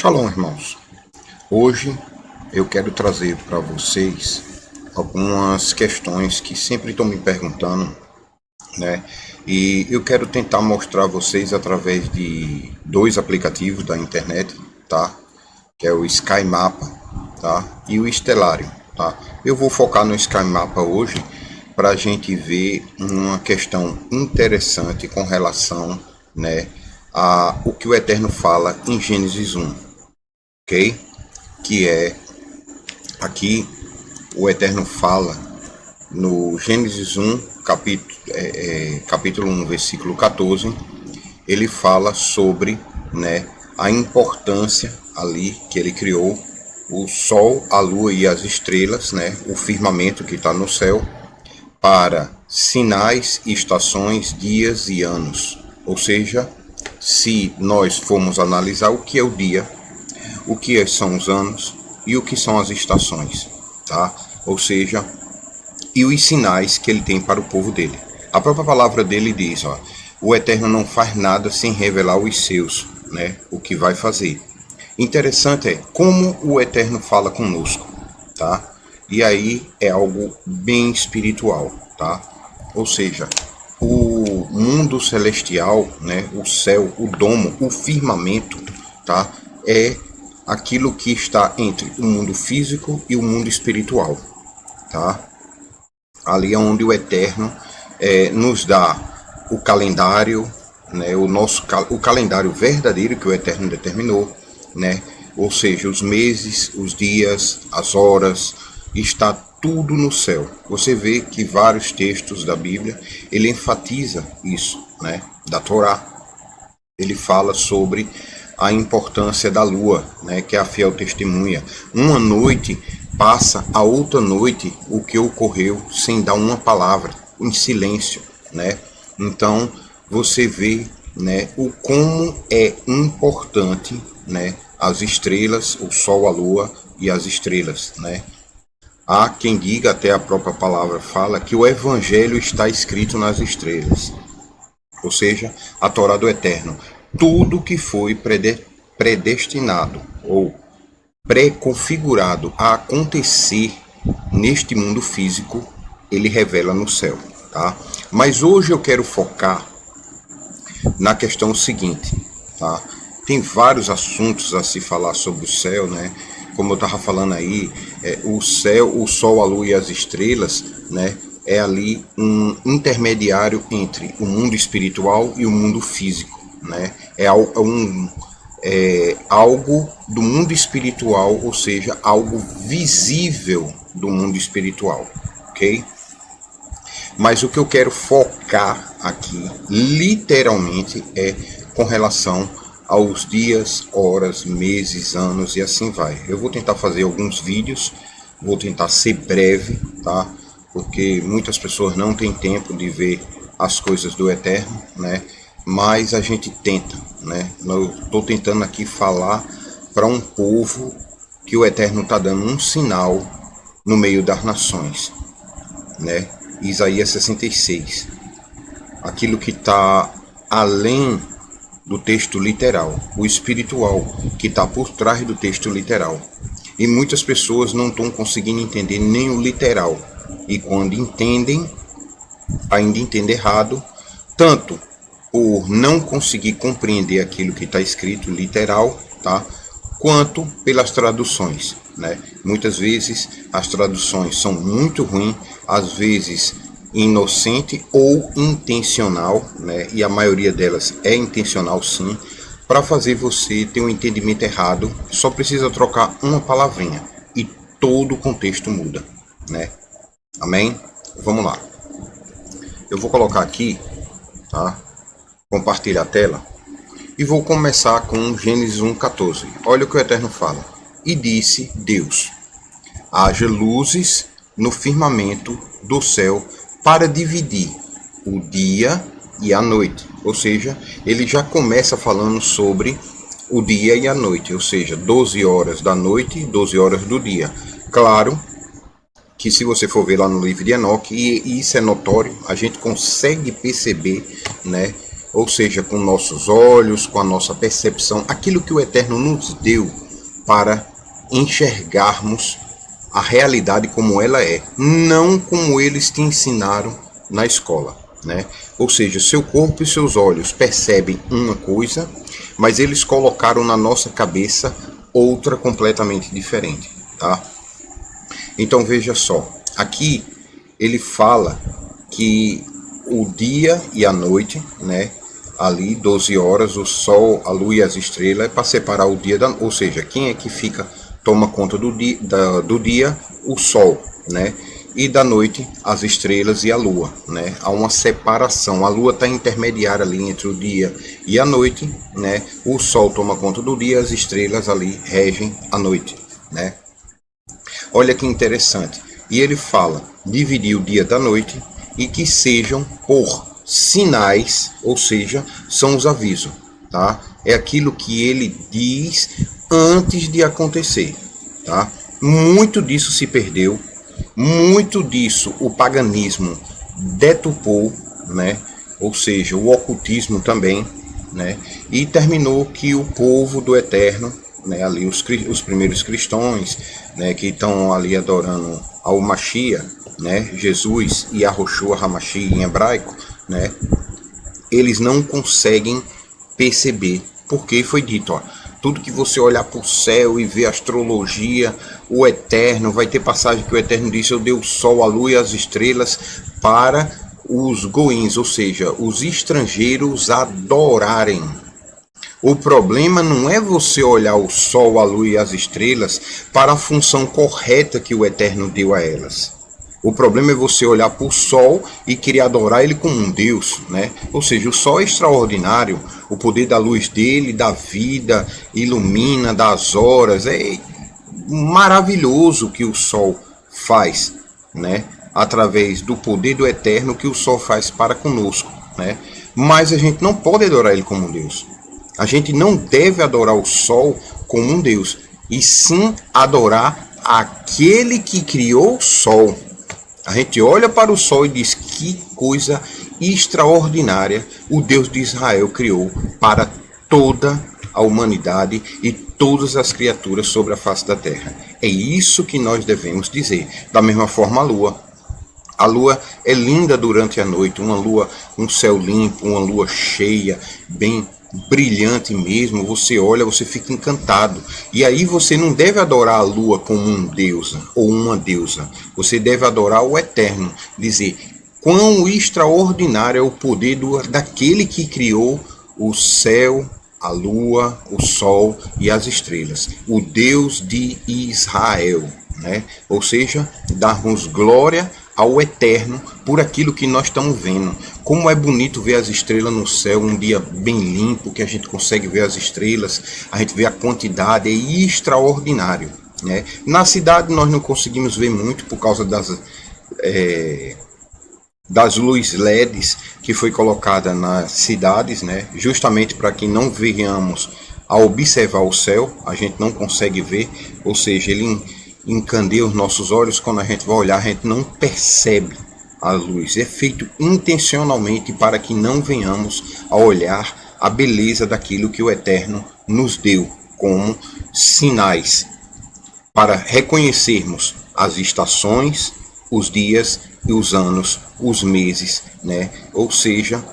Shalom, irmãos. Hoje eu quero trazer para vocês algumas questões que sempre estão me perguntando, né? E eu quero tentar mostrar a vocês através de dois aplicativos da internet, tá? Que é o Sky Mapa, tá? E o Stellarium, tá? Eu vou focar no Sky Mapa hoje para a gente ver uma questão interessante com relação, né, a o que o Eterno fala em Gênesis 1, ok? Que é aqui o Eterno fala no Gênesis 1, capítulo 1, versículo 14, ele fala sobre, né, a importância ali que ele criou o Sol, a Lua e as estrelas, né, o firmamento que está no céu, para sinais, estações, dias e anos. Ou seja, se nós formos analisar o que é o dia, o que são os anos e o que são as estações, tá? Ou seja, e os sinais que ele tem para o povo dele. A própria palavra dele diz, ó, o Eterno não faz nada sem revelar os seus, né? O que vai fazer. Interessante é como o Eterno fala conosco, tá? E aí é algo bem espiritual, tá? Ou seja, o mundo celestial, né? O céu, o domo, o firmamento, tá? É aquilo que está entre o mundo físico e o mundo espiritual, tá? Ali é onde o Eterno nos dá o calendário, né? O calendário verdadeiro que o Eterno determinou, né? Ou seja, os meses, os dias, as horas, está tudo no céu. Você vê que vários textos da Bíblia, ele enfatiza isso, né? Da Torá. Ele fala sobre a importância da lua, né? Que é a fiel testemunha. Uma noite passa a outra noite o que ocorreu sem dar uma palavra, em silêncio, né? Então, você vê, né, o como é importante, né, as estrelas, o sol, a lua e as estrelas, né? Há quem diga, até a própria palavra fala, que o evangelho está escrito nas estrelas. Ou seja, a Torá do Eterno. Tudo que foi predestinado ou pré-configurado a acontecer neste mundo físico, ele revela no céu, tá? Mas hoje eu quero focar na questão seguinte, tá? Tem vários assuntos a se falar sobre o céu, né? Como eu estava falando aí, o céu, o sol, a lua e as estrelas, né? É ali um intermediário entre o mundo espiritual e o mundo físico, né? É algo do mundo espiritual, ou seja, algo visível do mundo espiritual, ok? Mas o que eu quero focar aqui, literalmente, é com relação aos dias, horas, meses, anos e assim vai. Eu vou tentar fazer alguns vídeos, vou tentar ser breve, tá? Porque muitas pessoas não têm tempo de ver as coisas do Eterno, né? Mas a gente tenta, né? Eu estou tentando aqui falar para um povo que o Eterno está dando um sinal no meio das nações, né? Isaías 66. Aquilo que está além do texto literal, o espiritual que está por trás do texto literal. E muitas pessoas não estão conseguindo entender nem o literal. E quando entendem, ainda entendem errado, tanto por não conseguir compreender aquilo que está escrito literal, tá? Quanto pelas traduções, né? Muitas vezes as traduções são muito ruins, às vezes inocente ou intencional, né? E a maioria delas é intencional sim, para fazer você ter um entendimento errado. Só precisa trocar uma palavrinha e todo o contexto muda, né? Amém? Vamos lá. Eu vou colocar aqui, tá? Compartilhar a tela e vou começar com Gênesis 1:14. Olha o que o Eterno fala. E disse Deus: haja luzes no firmamento do céu para dividir o dia e a noite. Ou seja, ele já começa falando sobre o dia e a noite, ou seja, 12 horas da noite e 12 horas do dia. Claro que se você for ver lá no livro de Enoque, e isso é notório, a gente consegue perceber, né, ou seja, com nossos olhos, com a nossa percepção, aquilo que o Eterno nos deu para enxergarmos a realidade como ela é, não como eles te ensinaram na escola, né? Ou seja, seu corpo e seus olhos percebem uma coisa, mas eles colocaram na nossa cabeça outra completamente diferente, tá? Então veja só, aqui ele fala que o dia e a noite, né? Ali 12 horas, o sol, a lua e as estrelas é para separar o dia da, ou seja, quem é que toma conta do dia, o sol, né? E da noite as estrelas e a lua, né? Há uma separação. A lua está intermediária ali entre o dia e a noite, né? O sol toma conta do dia, as estrelas ali regem a noite, né? Olha que interessante. E ele fala: dividir o dia da noite e que sejam por sinais, ou seja, são os avisos, tá? É aquilo que ele diz antes de acontecer, tá? Muito disso se perdeu, muito disso o paganismo deturpou, né? Ou seja, o ocultismo também, né? E terminou que o povo do Eterno, né? Ali os primeiros cristãos, né? Que estão ali adorando ao Mashiach, né? Jesus e Yahushua HaMashiach em hebraico, né? Eles não conseguem perceber, porque foi dito, ó, tudo que você olhar para o céu e ver astrologia, o Eterno, vai ter passagem que o Eterno disse: eu dei o sol, a lua e as estrelas para os goins, ou seja, os estrangeiros adorarem. O problema não é você olhar o sol, a lua e as estrelas para a função correta que o Eterno deu a elas. O problema é você olhar para o sol e querer adorar ele como um Deus, né? Ou seja, o sol é extraordinário, o poder da luz dele, da vida, ilumina, das horas, é maravilhoso o que o sol faz, né? Através do poder do Eterno que o sol faz para conosco, né? Mas a gente não pode adorar ele como um Deus. A gente não deve adorar o sol como um Deus, e sim adorar aquele que criou o sol. A gente olha para o sol e diz: que coisa extraordinária o Deus de Israel criou para toda a humanidade e todas as criaturas sobre a face da terra. É isso que nós devemos dizer. Da mesma forma, a lua. A lua é linda durante a noite, uma lua, um céu limpo, uma lua cheia, bem brilhante mesmo. Você olha, você fica encantado. E aí você não deve adorar a lua como um deus ou uma deusa. Você deve adorar o Eterno, dizer quão extraordinário é o poder daquele que criou o céu, a lua, o sol e as estrelas, o Deus de Israel, né? Ou seja, darmos glória ao Eterno por aquilo que nós estamos vendo. Como é bonito ver as estrelas no céu, um dia bem limpo, que a gente consegue ver as estrelas, a gente vê a quantidade, é extraordinário, né? Na cidade nós não conseguimos ver muito por causa das luzes LEDs que foi colocada nas cidades, né? Justamente para que não venhamos a observar o céu, a gente não consegue ver, ou seja, ele encandeia os nossos olhos. Quando a gente vai olhar, a gente não percebe a luz. É feito intencionalmente para que não venhamos a olhar a beleza daquilo que o Eterno nos deu como sinais, para reconhecermos as estações, os dias e os anos, os meses, né? Ou seja,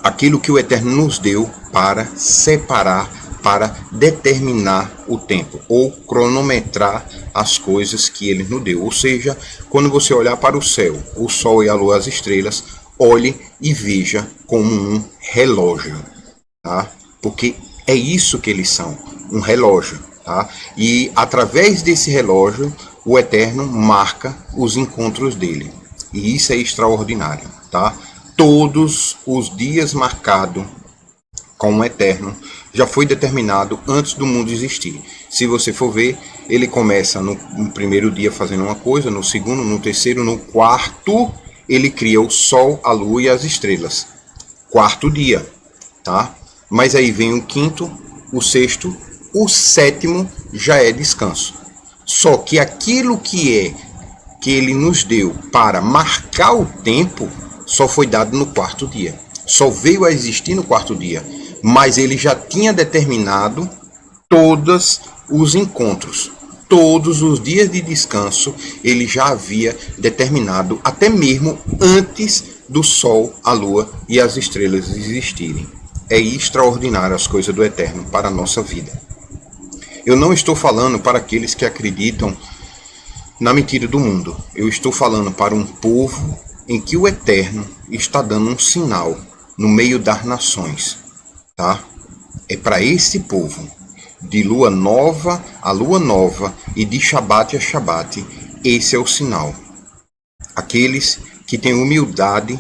aquilo que o Eterno nos deu para separar, para determinar o tempo, ou cronometrar as coisas que ele nos deu. Ou seja, quando você olhar para o céu, o sol e a lua, as estrelas, olhe e veja como um relógio, tá? Porque é isso que eles são, um relógio, tá? E através desse relógio, o Eterno marca os encontros dele. E isso é extraordinário, tá? Todos os dias marcados com o Eterno já foi determinado antes do mundo existir. Se você for ver, ele começa no primeiro dia fazendo uma coisa, no segundo, no terceiro, no quarto, ele cria o sol, a lua e as estrelas. Quarto dia, tá? Mas aí vem o quinto, o sexto, o sétimo já é descanso. Só que aquilo que ele nos deu para marcar o tempo só foi dado no quarto dia. só veio a existir no quarto dia, mas ele já tinha determinado todos os encontros, todos os dias de descanso, ele já havia determinado, até mesmo antes do sol, a lua e as estrelas existirem. É extraordinário as coisas do Eterno para a nossa vida. Eu não estou falando para aqueles que acreditam na mentira do mundo. Eu estou falando para um povo em que o Eterno está dando um sinal no meio das nações, tá? É para esse povo, de lua nova a lua nova e de Shabat a Shabat, esse é o sinal. Aqueles que têm humildade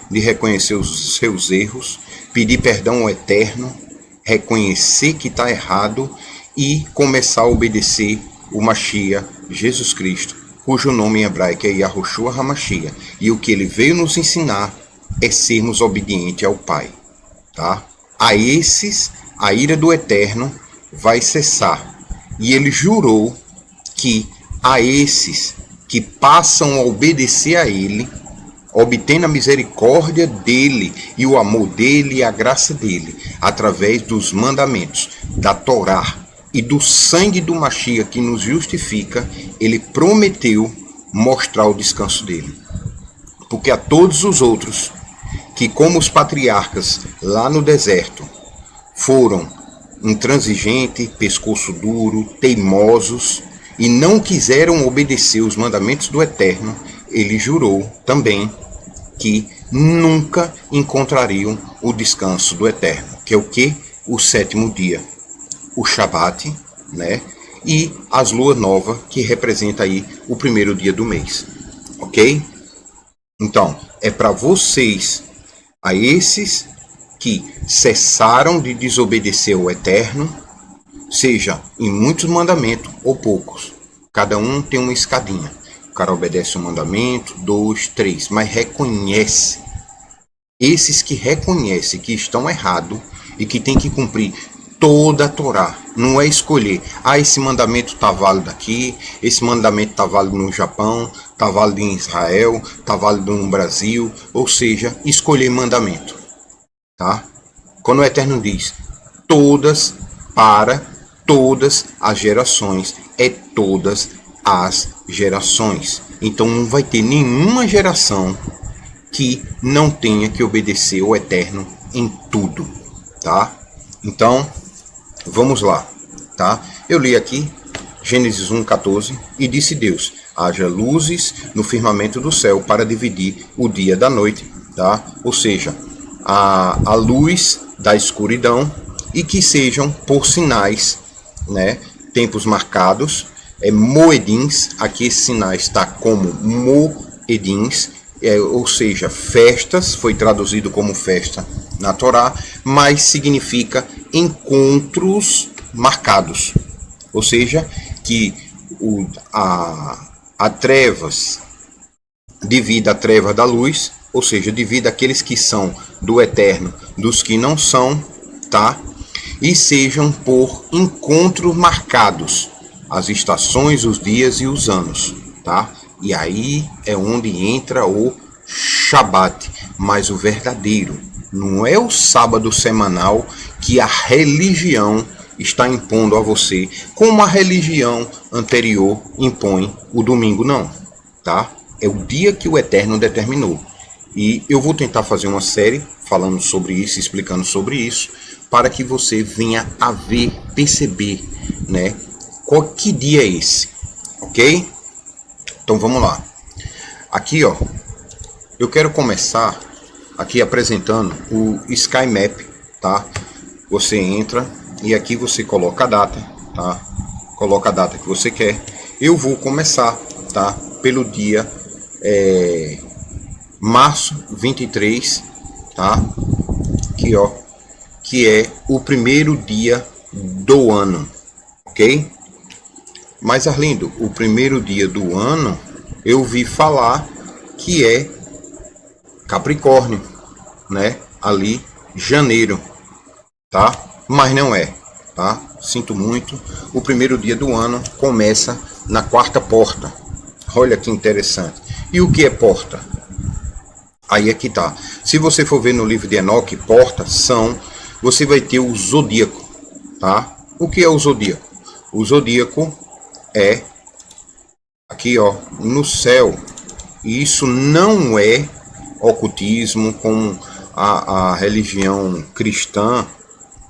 de reconhecer os seus erros, pedir perdão ao Eterno, reconhecer que está errado e começar a obedecer o Mashiach, Jesus Cristo, cujo nome em hebraico é Yahushua HaMashiach, e o que ele veio nos ensinar é sermos obedientes ao Pai, tá? A esses, a ira do Eterno vai cessar, e ele jurou que a esses que passam a obedecer a ele, obtendo a misericórdia dele e o amor dele e a graça dele, através dos mandamentos, da Torá e do sangue do Mashiach que nos justifica, ele prometeu mostrar o descanso dele. Porque a todos os outros, que como os patriarcas lá no deserto, foram intransigentes, pescoço duro, teimosos, e não quiseram obedecer os mandamentos do Eterno, ele jurou também que nunca encontrariam o descanso do Eterno, que é o que? O 7º dia, o Shabat, né? E as luas novas, que representa aí o 1º dia do mês, ok? Então, é para vocês, a esses que cessaram de desobedecer ao Eterno, seja em muitos mandamentos ou poucos, cada um tem uma escadinha. O cara obedece um mandamento, 2, 3, mas reconhece. Esses que reconhecem que estão errados e que tem que cumprir toda a Torá. Não é escolher, esse mandamento está válido aqui, esse mandamento está válido no Japão, está válido em Israel, está válido no Brasil, ou seja, escolher mandamento, tá? Quando o Eterno diz todas, para todas as gerações, é todas as gerações. Então não vai ter nenhuma geração que não tenha que obedecer ao Eterno em tudo, tá? Então, vamos lá, tá? Eu li aqui Gênesis 1:14, e disse Deus: haja luzes no firmamento do céu para dividir o dia da noite, tá? Ou seja, a luz da escuridão, e que sejam por sinais, né? Tempos marcados, moedins, aqui esse sinal está como moedins, ou seja, festas, foi traduzido como festa na Torá, mas significa encontros marcados, ou seja, que a trevas divida a treva da luz, ou seja, divida aqueles que são do Eterno dos que não são, tá? E sejam por encontros marcados, as estações, os dias e os anos, tá? E aí é onde entra o Shabat, mas o verdadeiro. Não é o sábado semanal que a religião está impondo a você, como a religião anterior impõe o domingo, não, tá? É o dia que o Eterno determinou. E eu vou tentar fazer uma série falando sobre isso, explicando sobre isso, para que você venha a ver, perceber, né? Que dia é esse, ok? Então vamos lá. Aqui, ó, eu quero começar aqui apresentando o Sky Map, tá? Você entra e aqui você coloca a data, tá? Coloca a data que você quer. Eu vou começar, tá? Pelo dia março 23, tá? Aqui, ó, que é o primeiro dia do ano, ok? Mas, Arlindo, o primeiro dia do ano, eu ouvi falar que é Capricórnio, né? Ali, janeiro, tá? Mas não é, tá? Sinto muito. O primeiro dia do ano começa na quarta porta. Olha que interessante. E o que é porta? Aí é que tá. Se você for ver no livro de Enoque, portas são, você vai ter o zodíaco, tá? O que é o zodíaco? O zodíaco é aqui, ó, no céu. E isso não é ocultismo como a religião cristã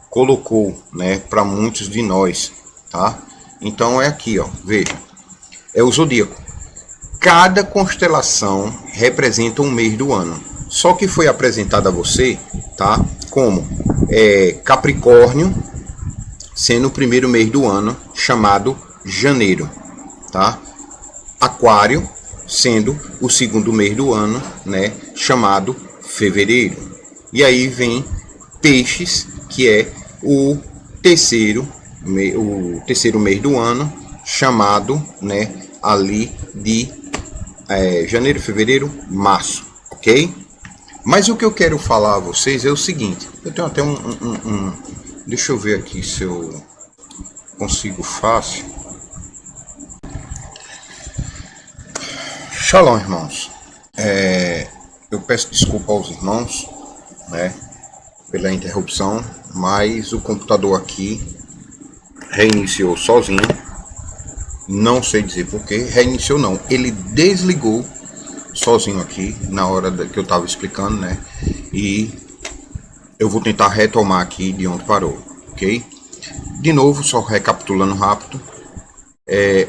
colocou, né, para muitos de nós, tá? Então é aqui, ó, veja, é o zodíaco. Cada constelação representa um mês do ano. Só que foi apresentado a você, tá? Como Capricórnio sendo o primeiro mês do ano, chamado janeiro, tá? Aquário sendo o segundo mês do ano, né, chamado fevereiro. E aí vem Peixes, que é o terceiro mês do ano, chamado, né, ali de janeiro, fevereiro, março, ok? Mas o que eu quero falar a vocês é o seguinte, eu tenho até deixa eu ver aqui se eu consigo fácil. Shalom, irmãos. Eu peço desculpa aos irmãos, né, pela interrupção, mas o computador aqui reiniciou sozinho. Não sei dizer porquê, reiniciou não. Ele desligou sozinho aqui na hora que eu estava explicando, né? E eu vou tentar retomar aqui de onde parou, ok? De novo, só recapitulando rápido.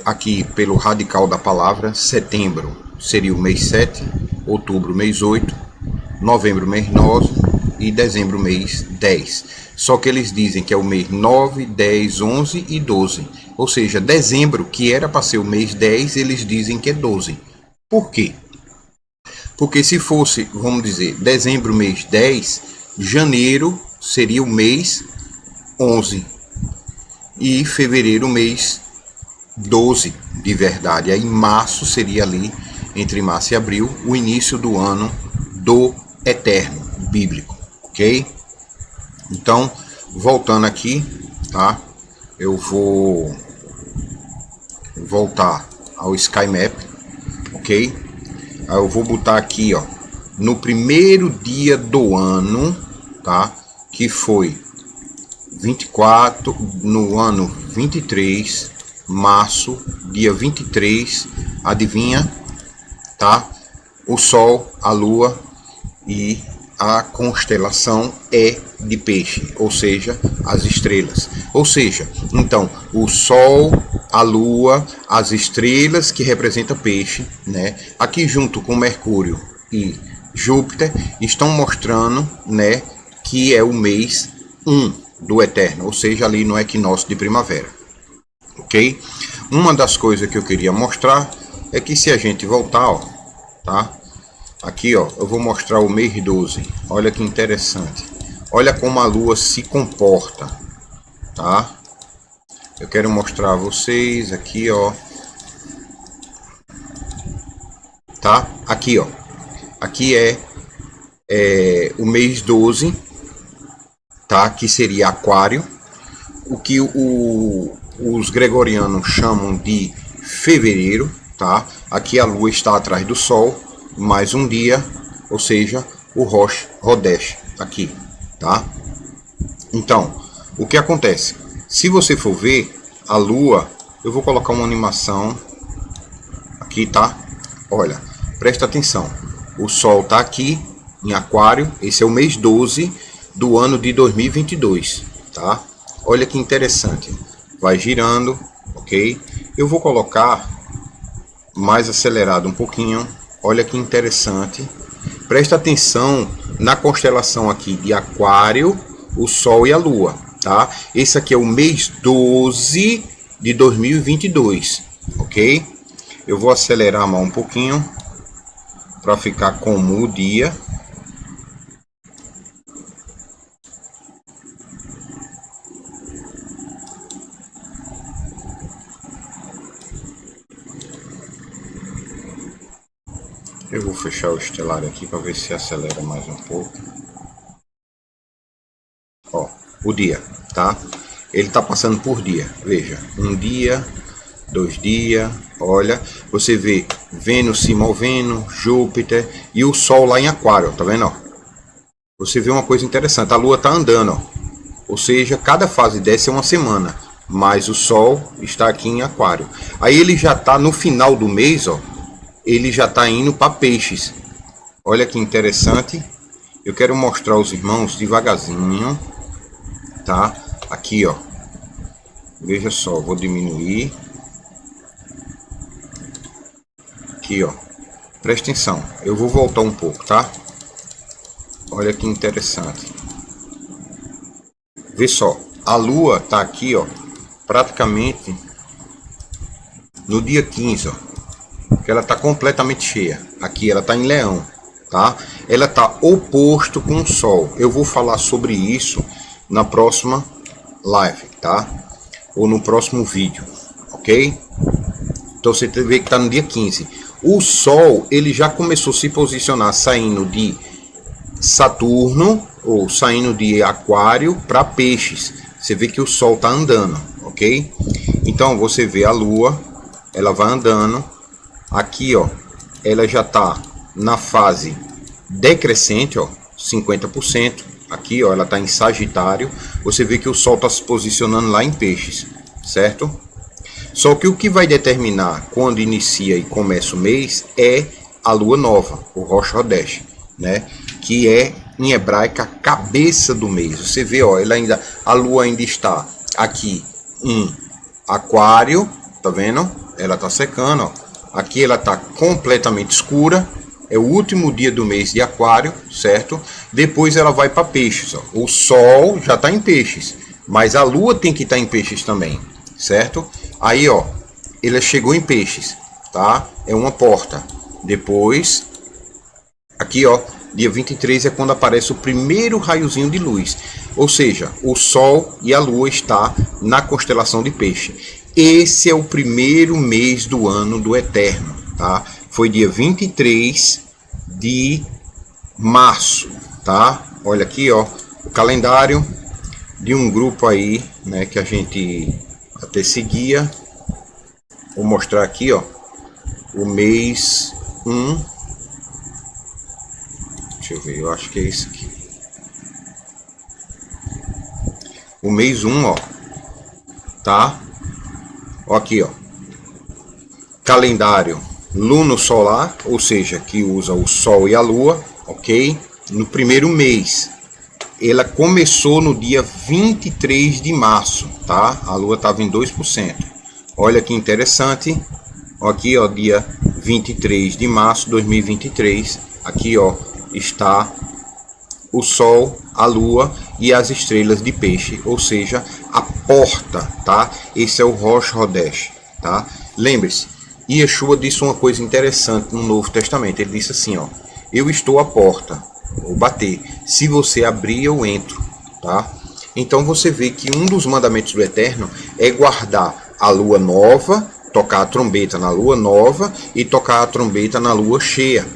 Aqui pelo radical da palavra, setembro seria o mês 7, outubro mês 8, novembro mês 9 e dezembro mês 10. Só que eles dizem que é o mês 9, 10, 11 e 12. Ou seja, dezembro, que era para ser o mês 10, eles dizem que é 12. Por quê? Porque se fosse, vamos dizer, dezembro mês 10, janeiro seria o mês 11 e fevereiro mês 12 de verdade. Aí março seria ali, entre março e abril, o início do ano do eterno bíblico, ok? Então, voltando aqui, tá? Eu vou voltar ao SkyMap, ok? Aí eu vou botar aqui, ó, no primeiro dia do ano, tá? Que foi 24, no ano 23, março, dia 23, adivinha, tá? O Sol, a Lua e a constelação é de Peixe, ou seja, as estrelas. Ou seja, então, o Sol, a Lua, as estrelas que representam Peixe, né? Aqui junto com Mercúrio e Júpiter estão mostrando, né, que é o mês 1 do Eterno, ou seja, ali no equinócio de primavera, ok? Uma das coisas que eu queria mostrar é que se a gente voltar, ó, tá? Aqui, ó, eu vou mostrar o mês 12. Olha que interessante. Olha como a Lua se comporta, tá? Eu quero mostrar a vocês aqui, ó. Tá? Aqui, ó. Aqui é o mês 12, tá? Que seria Aquário. O que os gregorianos chamam de fevereiro, tá? Aqui a Lua está atrás do Sol. Mais um dia, ou seja, o Rosh Hodesh aqui, tá? Então, o que acontece? Se você for ver a Lua, eu vou colocar uma animação aqui, tá? Olha, presta atenção. O Sol tá aqui em Aquário, esse é o mês 12 do ano de 2022, tá? Olha que interessante. Vai girando, ok? Eu vou colocar mais acelerado um pouquinho. Olha que interessante. Presta atenção na constelação aqui de Aquário, o Sol e a Lua, tá? Esse aqui é o mês 12 de 2022, ok? Eu vou acelerar mais um pouquinho para ficar como o dia. Eu vou fechar o estelar aqui para ver se acelera mais um pouco. Ó, o dia, tá? Ele tá passando por dia. Veja, um dia, 2 dias, olha, você vê Vênus se movendo, Júpiter e o Sol lá em Aquário, tá vendo? Ó? Você vê uma coisa interessante, a Lua tá andando, ó. Ou seja, cada fase dessa é uma semana, mas o Sol está aqui em Aquário. Aí ele já tá no final do mês, ó, ele já tá indo para Peixes. Olha que interessante. Eu quero mostrar aos irmãos devagarzinho, tá? Aqui, ó. Veja só, vou diminuir. Aqui, ó. Presta atenção. Eu vou voltar um pouco, tá? Olha que interessante. Vê só. A Lua tá aqui, ó. Praticamente no dia 15, ó. Que ela tá completamente cheia. Aqui ela tá em Leão, tá? Ela tá oposto com o Sol. Eu vou falar sobre isso na próxima live, tá? Ou no próximo vídeo, ok? Então você vê que tá no dia 15. O Sol, ele já começou a se posicionar saindo de Saturno ou saindo de Aquário para Peixes. Você vê que o Sol tá andando, ok? Então você vê a Lua, ela vai andando. Aqui, ó, ela já tá na fase decrescente, ó, 50%. Aqui, ó, ela tá em Sagitário. Você vê que o Sol tá se posicionando lá em Peixes, certo? Só que o que vai determinar quando inicia e começa o mês é a Lua Nova, o Rosh Hodesh, né? Que é em hebraica cabeça do mês. Você vê, ó, a Lua ainda está aqui em Aquário, tá vendo? Ela tá secando, ó. Aqui ela tá completamente escura. É o último dia do mês de Aquário, certo? Depois ela vai para Peixes, ó. O Sol já tá em Peixes, mas a Lua tem que estar em Peixes também, certo? Aí, ó, ela chegou em Peixes, tá? É uma porta. Depois, aqui, ó, dia 23 é quando aparece o primeiro raiozinho de luz. Ou seja, o Sol e a Lua está na constelação de Peixe. Esse é o primeiro mês do ano do Eterno, tá? Foi dia 23 de março, tá? Olha aqui, ó, o calendário de um grupo aí, né, que a gente até seguia. Vou mostrar aqui, ó, o mês 1. Deixa eu ver, eu acho que é isso aqui. O mês 1, ó, tá? Ó, aqui, ó, calendário luno-solar, ou seja, que usa o Sol e a Lua, ok? No primeiro mês. Ela começou no dia 23 de março, tá? A Lua estava em 2%. Olha que interessante. Aqui, ó, dia 23 de março de 2023. Aqui, ó, está o Sol, a Lua e as estrelas de Peixe, ou seja, a porta, tá? Esse é o Rosh Hodesh, tá? Lembre-se, Yeshua disse uma coisa interessante no Novo Testamento. Ele disse assim, ó: eu estou à porta, vou bater. Se você abrir, eu entro, tá? Então você vê que um dos mandamentos do Eterno é guardar a lua nova, tocar a trombeta na lua nova e tocar a trombeta na lua cheia.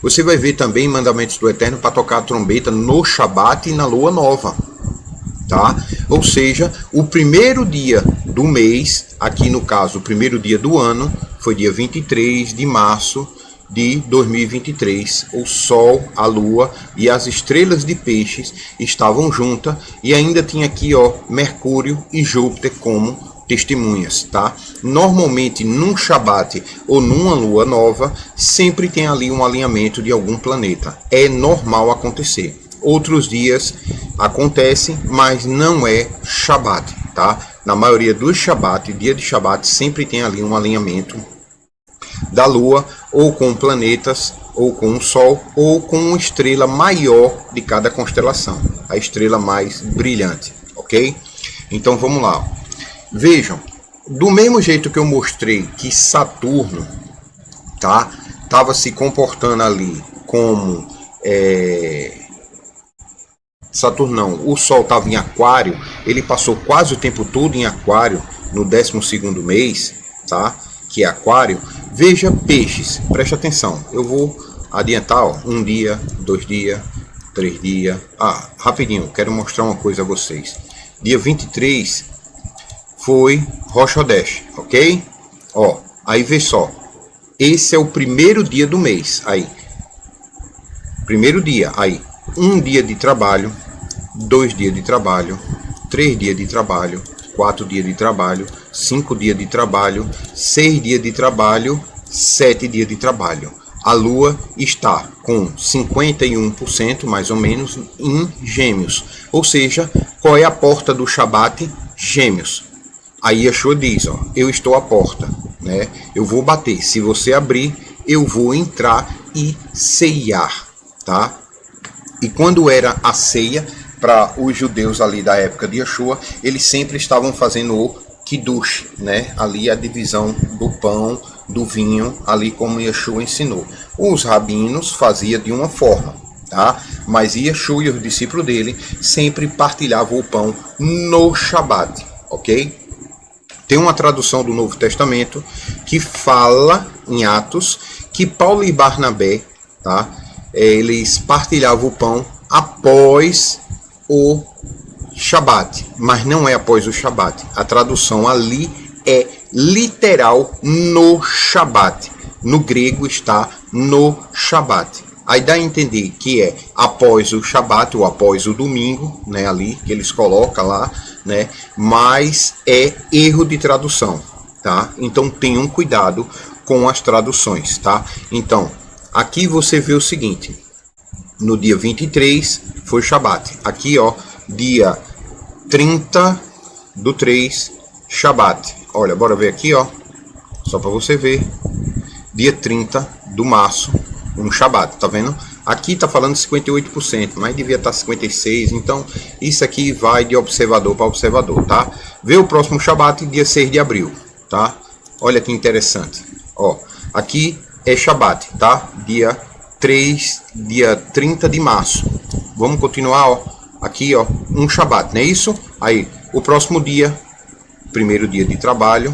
Você vai ver também mandamentos do Eterno para tocar a trombeta no Shabat e na lua nova, tá? Ou seja, o primeiro dia do mês, aqui no caso o primeiro dia do ano, foi dia 23 de março de 2023. O Sol, a Lua e as estrelas de Peixes estavam juntas e ainda tinha aqui, ó, Mercúrio e Júpiter como testemunhas, tá? Normalmente num Shabat ou numa lua nova sempre tem ali um alinhamento de algum planeta. É normal acontecer. Outros dias acontece, mas não é Shabat, tá? Na maioria dos Shabat, dia de Shabat, sempre tem ali um alinhamento da Lua, ou com planetas, ou com o Sol, ou com uma estrela maior de cada constelação, a estrela mais brilhante, ok? Então vamos lá. Vejam, do mesmo jeito que eu mostrei que Saturno, tá, estava se comportando ali como Saturno não, o Sol estava em Aquário, ele passou quase o tempo todo em Aquário no 12º mês, tá? Que é Aquário. Veja Peixes, preste atenção. Eu vou adiantar, ó, 1 dia, 2 dias, 3 dias. Ah, rapidinho, quero mostrar uma coisa a vocês. Dia 23 foi Rosh Hodesh, ok? Ó, aí vê só. Esse é o primeiro dia do mês. Aí. Primeiro dia. Aí. 1 dia de trabalho. 2 dias de trabalho. 3 dias de trabalho. 4 dias de trabalho. 5 dias de trabalho. 6 dias de trabalho. 7 dias de trabalho. A Lua está com 51%, mais ou menos, em Gêmeos. Ou seja, qual é a porta do Shabat? Gêmeos. Aí Yeshua diz, ó, eu estou à porta, né? Eu vou bater. Se você abrir, eu vou entrar e ceiar, tá? E quando era a ceia, para os judeus ali da época de Yeshua, eles sempre estavam fazendo o Kiddush, né? Ali a divisão do pão, do vinho, ali como Yeshua ensinou. Os rabinos faziam de uma forma, tá? Mas Yeshua e os discípulos dele sempre partilhavam o pão no Shabat, ok? Tem uma tradução do Novo Testamento que fala em Atos que Paulo e Barnabé, tá? Eles partilhavam o pão após o Shabat, mas não é após o Shabat. A tradução ali é literal no Shabat. No grego está no Shabat. Aí dá a entender que é após o Shabat ou após o domingo, né, ali que eles colocam lá, né? Mas é erro de tradução, tá? Então tenham cuidado com as traduções, tá? Então, aqui você vê o seguinte: no dia 23 foi Shabat. Aqui, ó, dia 30/3, Shabat. Olha, bora ver aqui, ó, só para você ver. Dia 30 de março, um Shabat, tá vendo? Aqui tá falando 58%, mas devia estar 56%. Então, isso aqui vai de observador para observador, tá? Vê o próximo Shabat, dia 6 de abril, tá? Olha que interessante. Ó, aqui é Shabat, tá? Dia 30 de março. Vamos continuar, ó. Aqui, ó, um Shabat, não é isso? Aí, o próximo dia, primeiro dia de trabalho.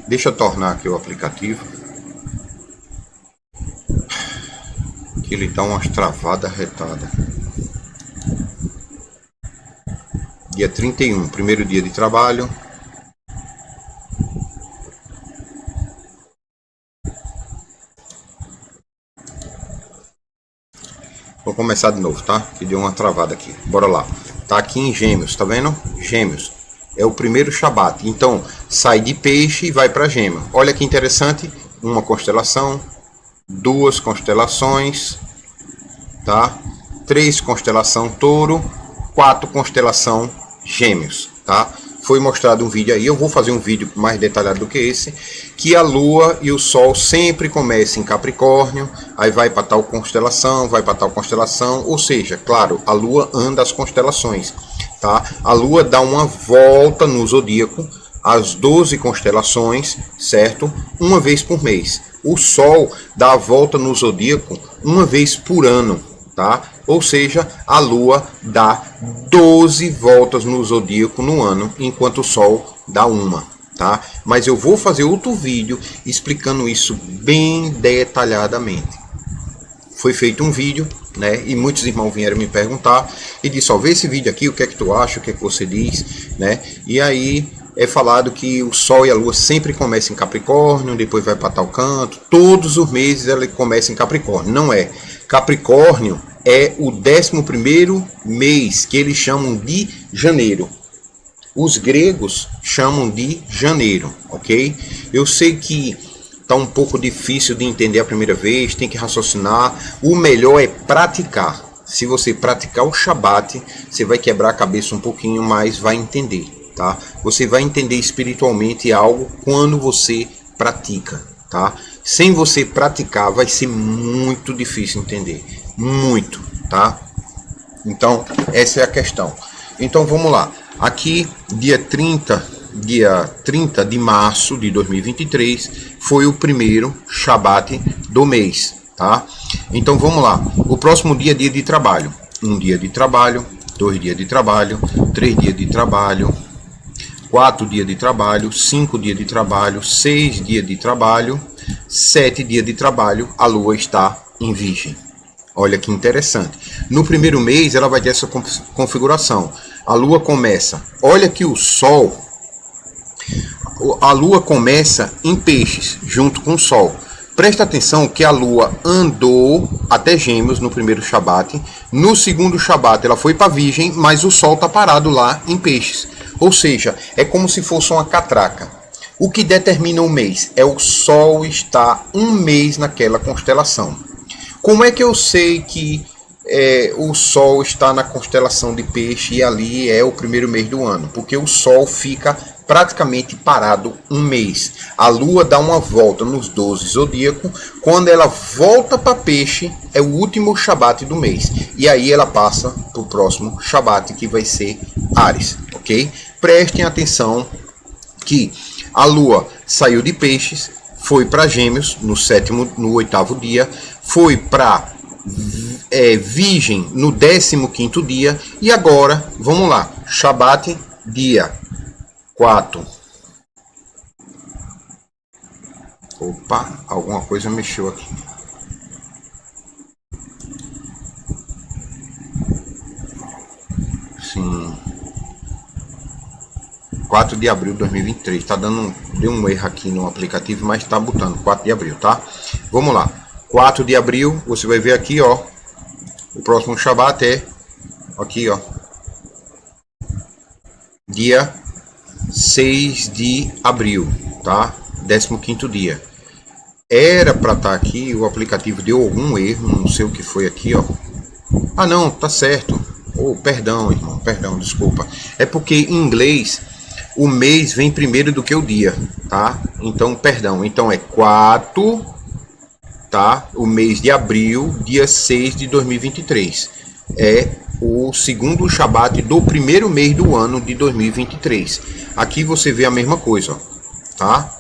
Deixa eu tornar aqui o aplicativo. Que ele dá umas travadas retadas. Dia 31, primeiro dia de trabalho. Vou começar de novo, tá? Que deu uma travada aqui. Bora lá. Tá aqui em Gêmeos, tá vendo? Gêmeos. É o primeiro Shabat. Então, sai de peixe e vai para Gêmeos. Olha que interessante. Uma constelação. 2 constelações, tá? 3 constelação Touro, 4 constelação Gêmeos, tá? Foi mostrado um vídeo aí, eu vou fazer um vídeo mais detalhado do que esse, que a Lua e o Sol sempre começam em Capricórnio, aí vai para tal constelação, vai para tal constelação, ou seja, claro, a Lua anda as constelações, tá? A Lua dá uma volta no zodíaco, as 12 constelações, certo? Uma vez por mês. O Sol dá a volta no zodíaco uma vez por ano, tá? Ou seja, a Lua dá 12 voltas no zodíaco no ano, enquanto o Sol dá uma, tá? Mas eu vou fazer outro vídeo explicando isso bem detalhadamente. Foi feito um vídeo, né? E muitos irmãos vieram me perguntar e disse: ó, vê esse vídeo aqui, o que é que tu acha, o que é que você diz, né? E aí é falado que o Sol e a Lua sempre começam em Capricórnio, depois vai para tal canto. Todos os meses ela começa em Capricórnio. Não é. Capricórnio é o 11º mês, que eles chamam de janeiro. Os gregos chamam de janeiro, ok? Eu sei que tá um pouco difícil de entender a primeira vez, tem que raciocinar. O melhor é praticar. Se você praticar o Shabat, você vai quebrar a cabeça um pouquinho, mas vai entender. Tá? Você vai entender espiritualmente algo quando você pratica, tá? Sem você praticar vai ser muito difícil entender, muito, tá? Então essa é a questão. Então vamos lá. Aqui dia 30 de março de 2023 foi o primeiro Shabat do mês, tá? Então vamos lá. O próximo dia é dia de trabalho. 1 dia de trabalho, 2 dias de trabalho, 3 dias de trabalho, 4 dias de trabalho, 5 dias de trabalho, 6 dias de trabalho, 7 dias de trabalho, a Lua está em Virgem. Olha que interessante. No primeiro mês ela vai ter essa configuração. A Lua começa. Olha que o Sol a Lua começa em Peixes, junto com o Sol. Presta atenção que a Lua andou até Gêmeos no primeiro Shabat. No segundo Shabat ela foi para Virgem, mas o Sol está parado lá em Peixes. Ou seja, é como se fosse uma catraca. O que determina o mês é o Sol estar um mês naquela constelação. Como é que eu sei que o Sol está na constelação de Peixe e ali é o primeiro mês do ano? Porque o Sol fica praticamente parado um mês. A Lua dá uma volta nos 12 zodíacos. Quando ela volta para Peixe, é o último Shabat do mês. E aí ela passa para o próximo Shabat, que vai ser Áries, ok? Prestem atenção que a Lua saiu de Peixes, foi para Gêmeos no oitavo dia, foi para Virgem no 15º dia, e agora, vamos lá, Shabat dia 4. Opa, alguma coisa mexeu aqui. Sim. 4 de abril de 2023. Tá deu um erro aqui no aplicativo, mas tá botando 4 de abril, tá? Vamos lá. 4 de abril, você vai ver aqui, ó. O próximo Shabat é aqui, ó. Dia 6 de abril, tá? 15º dia. Era para estar aqui, o aplicativo deu algum erro, não sei o que foi aqui, ó. Ah, não, tá certo. Oh, perdão, irmão, perdão, desculpa. É porque em inglês o mês vem primeiro do que o dia, tá? Então, perdão. Então é 4, tá? O mês de abril, dia 6 de 2023. É o segundo Shabat do primeiro mês do ano de 2023. Aqui você vê a mesma coisa, ó, tá?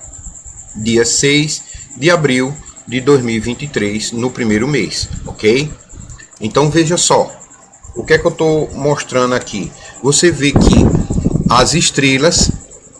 Dia 6 de abril de 2023 no primeiro mês, ok? Então veja só, o que é que eu estou mostrando aqui? Você vê que as estrelas,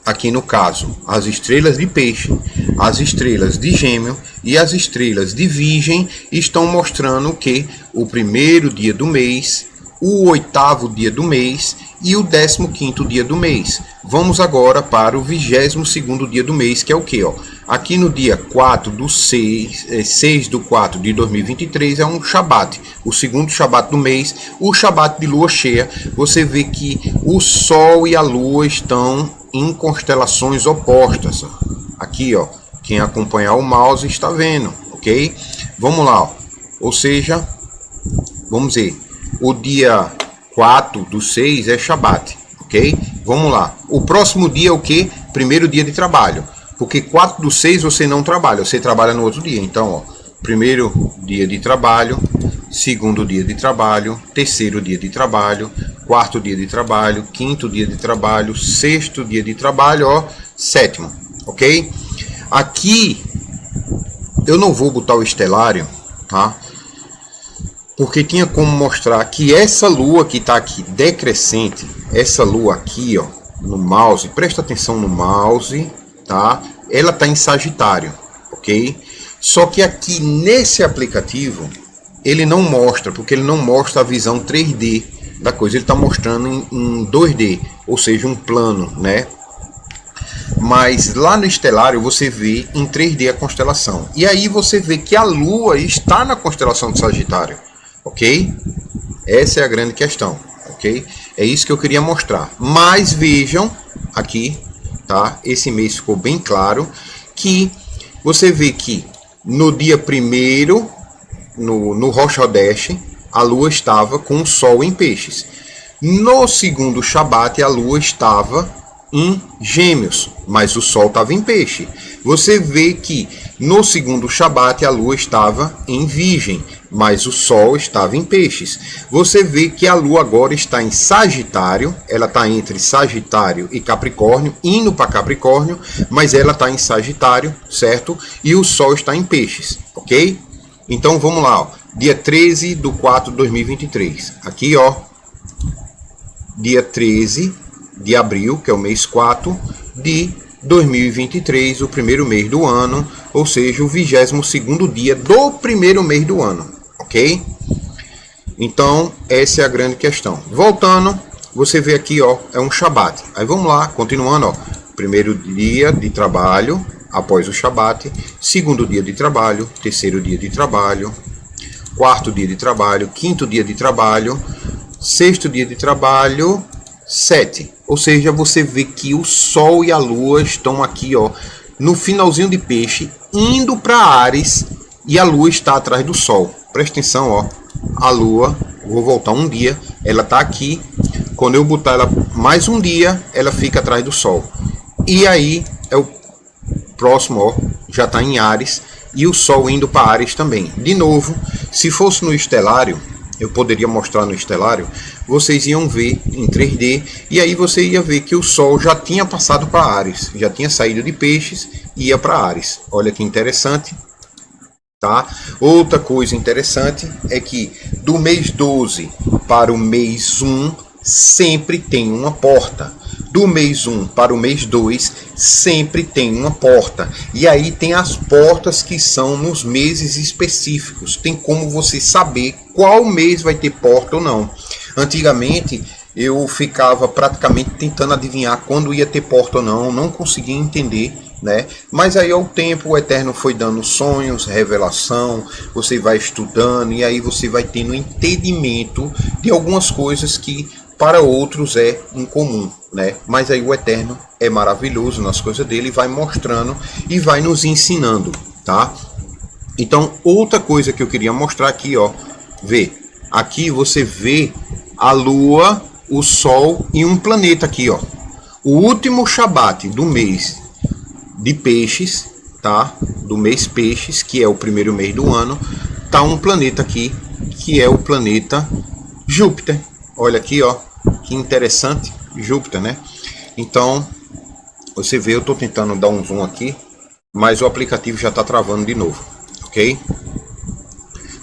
aqui no caso, as estrelas de Peixe, as estrelas de Gêmeo e as estrelas de Virgem estão mostrando que o primeiro dia do mês, o oitavo dia do mês e o 15º dia do mês. Vamos agora para o 22º dia do mês, que é o que, ó? Aqui no dia 4 do 6 do 4 de 2023 é um Shabat, o segundo Shabat do mês, o Shabat de lua cheia. Você vê que o Sol e a Lua estão em constelações opostas, ó. Aqui, ó, quem acompanhar o mouse está vendo, ok? Vamos lá, ó. Ou seja, vamos ver, o dia 4 do 6 é Shabat, ok? Vamos lá, o próximo dia é o que? Primeiro dia de trabalho. Porque 4 do 6 você não trabalha, você trabalha no outro dia. Então, ó, primeiro dia de trabalho, segundo dia de trabalho, terceiro dia de trabalho, quarto dia de trabalho, quinto dia de trabalho, sexto dia de trabalho, ó, sétimo, ok? Aqui, eu não vou botar o estelário, tá? Porque tinha como mostrar que essa lua que está aqui decrescente, essa lua aqui, ó, no mouse, presta atenção no mouse, tá? Ela está em Sagitário, ok? Só que aqui nesse aplicativo ele não mostra, porque ele não mostra a visão 3D da coisa, ele está mostrando em 2D, ou seja, um plano, né? Mas lá no estelário você vê em 3D a constelação, e aí você vê que a Lua está na constelação de Sagitário, ok? Essa é a grande questão, ok? É isso que eu queria mostrar. Mas vejam aqui, tá? Esse mês ficou bem claro que você vê que no dia 1º, no Rosh Hodesh, a Lua estava com o Sol em Peixes. No segundo Shabat, a Lua estava em Gêmeos, mas o Sol estava em Peixe. Você vê que no segundo Shabat, a Lua estava em Virgem, mas o Sol estava em Peixes. Você vê que a Lua agora está em Sagitário, ela está entre Sagitário e Capricórnio, indo para Capricórnio, mas ela está em Sagitário, certo? E o Sol está em Peixes, ok? Então vamos lá, ó. Dia 13 de 4 de 2023. Aqui, ó, dia 13 de abril, que é o mês 4 de 2023, o primeiro mês do ano, ou seja, o 22º dia do primeiro mês do ano, ok? Então, essa é a grande questão. Voltando, você vê aqui, ó, é um Shabat. Aí vamos lá, continuando, ó. primeiro dia de trabalho após o Shabat, segundo dia de trabalho, terceiro dia de trabalho, quarto dia de trabalho, quinto dia de trabalho, sexto dia de trabalho, 7. Ou seja, você vê que o Sol e a Lua estão aqui, ó, no finalzinho de Peixe, indo para Áries, e a Lua está atrás do Sol. Presta atenção, ó, a Lua, vou voltar um dia, ela está aqui. Quando eu botar ela mais um dia, ela fica atrás do Sol. E aí é o próximo, ó, já está em Áries, e o Sol indo para Áries também. De novo, se fosse no estelário, eu poderia mostrar no estelário, vocês iam ver em 3D, e aí você ia ver que o Sol já tinha passado para Áries, já tinha saído de Peixes e ia para Áries. Olha que interessante, tá? Outra coisa interessante é que do mês 12 para o mês 1 sempre tem uma porta. Do mês 1 para o mês 2 sempre tem uma porta. E aí tem as portas que são nos meses específicos. Tem como você saber qual mês vai ter porta ou não. Antigamente eu ficava praticamente tentando adivinhar quando ia ter porta ou não. Não conseguia entender, né? Mas aí ao tempo o Eterno foi dando sonhos, revelação. Você vai estudando e aí você vai tendo entendimento de algumas coisas que para outros é incomum, né? Mas aí o Eterno é maravilhoso nas coisas dele, vai mostrando e vai nos ensinando, tá? Então, outra coisa que eu queria mostrar aqui, ó, vê, aqui você vê a Lua, o Sol e um planeta aqui, ó. O último Shabat do mês de Peixes, tá? Do mês Peixes, que é o primeiro mês do ano, tá um planeta aqui, que é o planeta Júpiter. Olha aqui, ó. Que interessante, Júpiter, né? Então, você vê, eu estou tentando dar um zoom aqui, mas o aplicativo já está travando de novo, ok?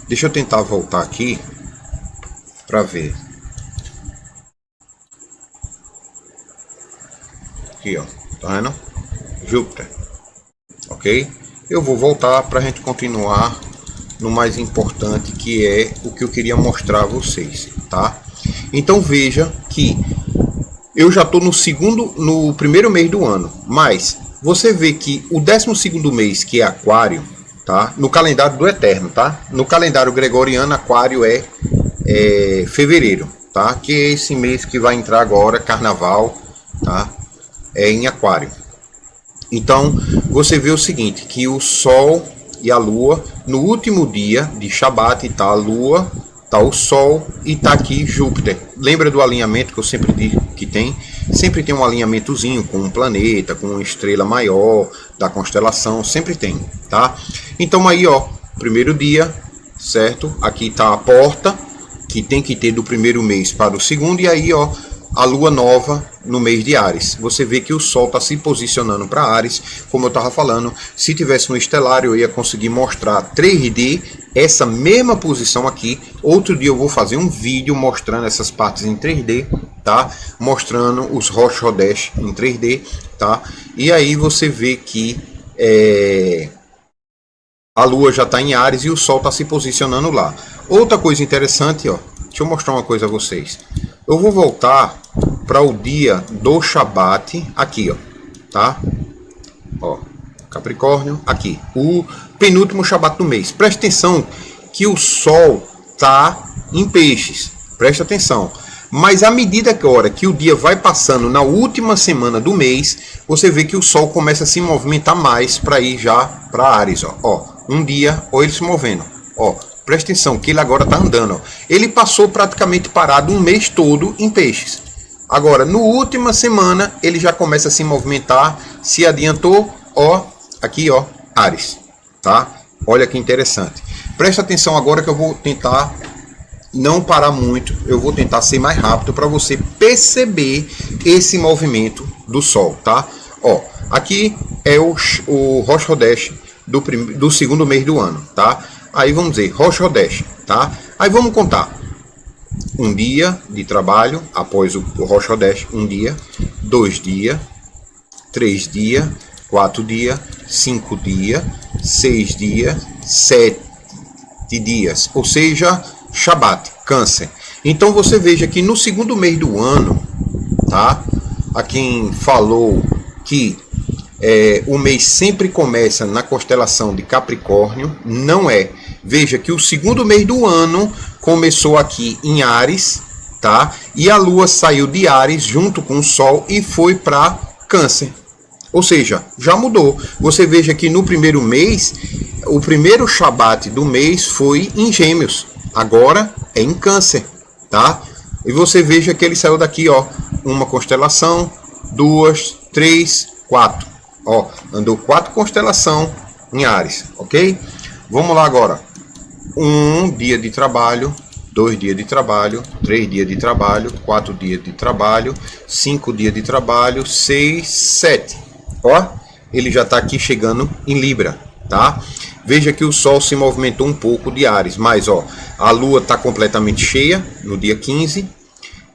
Deixa eu tentar voltar aqui para ver. Aqui, ó, tá vendo? Júpiter, ok? Eu vou voltar para a gente continuar no mais importante, que é o que eu queria mostrar a vocês, tá? Então veja que eu já estou no primeiro mês do ano, mas você vê que o 12º mês, que é Aquário, tá? No calendário do Eterno, tá? No calendário gregoriano, Aquário é fevereiro, tá? Que é esse mês que vai entrar agora, Carnaval, tá? É em Aquário. Então você vê o seguinte, que o Sol e a Lua, no último dia de Shabat, tá a Lua, tá o Sol e tá aqui Júpiter. Lembra do alinhamento que eu sempre digo que tem? Sempre tem um alinhamentozinho com um planeta, com uma estrela maior da constelação, sempre tem, tá? Então aí, ó, primeiro dia, certo? Aqui tá a porta que tem que ter do primeiro mês para o segundo, e aí, ó, a lua nova no mês de Áries. Você vê que o Sol está se posicionando para Áries, como eu estava falando. Se tivesse no estelário, eu ia conseguir mostrar 3D essa mesma posição aqui. Outro dia eu vou fazer um vídeo mostrando essas partes em 3D, tá? Mostrando os Rosh Hodesh em 3D, tá? E aí você vê que a lua já está em Áries e o Sol está se posicionando lá. Outra coisa interessante, ó, deixa eu mostrar uma coisa a vocês. Eu vou voltar para o dia do Shabat, aqui, ó, tá? Ó, Capricórnio, aqui, o penúltimo Shabat do mês. Presta atenção que o Sol tá em Peixes, presta atenção. Mas à medida que o dia vai passando na última semana do mês, você vê que o Sol começa a se movimentar mais para ir já para Áries, ó. Um dia, ó, ele se movendo, ó. Presta atenção que ele agora está andando, ó. Ele passou praticamente parado um mês todo em Peixes. Agora, no última semana, ele já começa a se movimentar, se adiantou, ó, aqui, ó, Áries, tá? Olha que interessante. Presta atenção agora que eu vou tentar não parar muito, eu vou tentar ser mais rápido para você perceber esse movimento do Sol, tá? Ó, aqui é o Rosh Hodesh do segundo mês do ano, tá? Aí vamos dizer, Rosh Hodesh, tá? Aí vamos contar. Um dia de trabalho, após o Rosh Hodesh, um dia, 2 dias, 3 dias, 4 dias, 5 dias, 6 dias, 7 dias, ou seja, Shabat, Câncer. Então você veja que no segundo mês do ano, tá? A quem falou que o mês sempre começa na constelação de Capricórnio. Não é. Veja que o segundo mês do ano começou aqui em Áries, tá? E a Lua saiu de Áries junto com o Sol e foi para Câncer. Ou seja, já mudou. Você veja que no primeiro mês, o primeiro Shabat do mês foi em Gêmeos. Agora é em Câncer, tá? E você veja que ele saiu daqui, ó, uma constelação, 2, 3, 4. Ó, andou 4 constelações em Áries, ok? Vamos lá agora. 1 dia de trabalho, 2 dias de trabalho, 3 dias de trabalho, 4 dias de trabalho, 5 dias de trabalho, 6, 7. Ó, ele já está aqui chegando em Libra, tá? Veja que o Sol se movimentou um pouco de Áries, mas ó, a Lua está completamente cheia no dia 15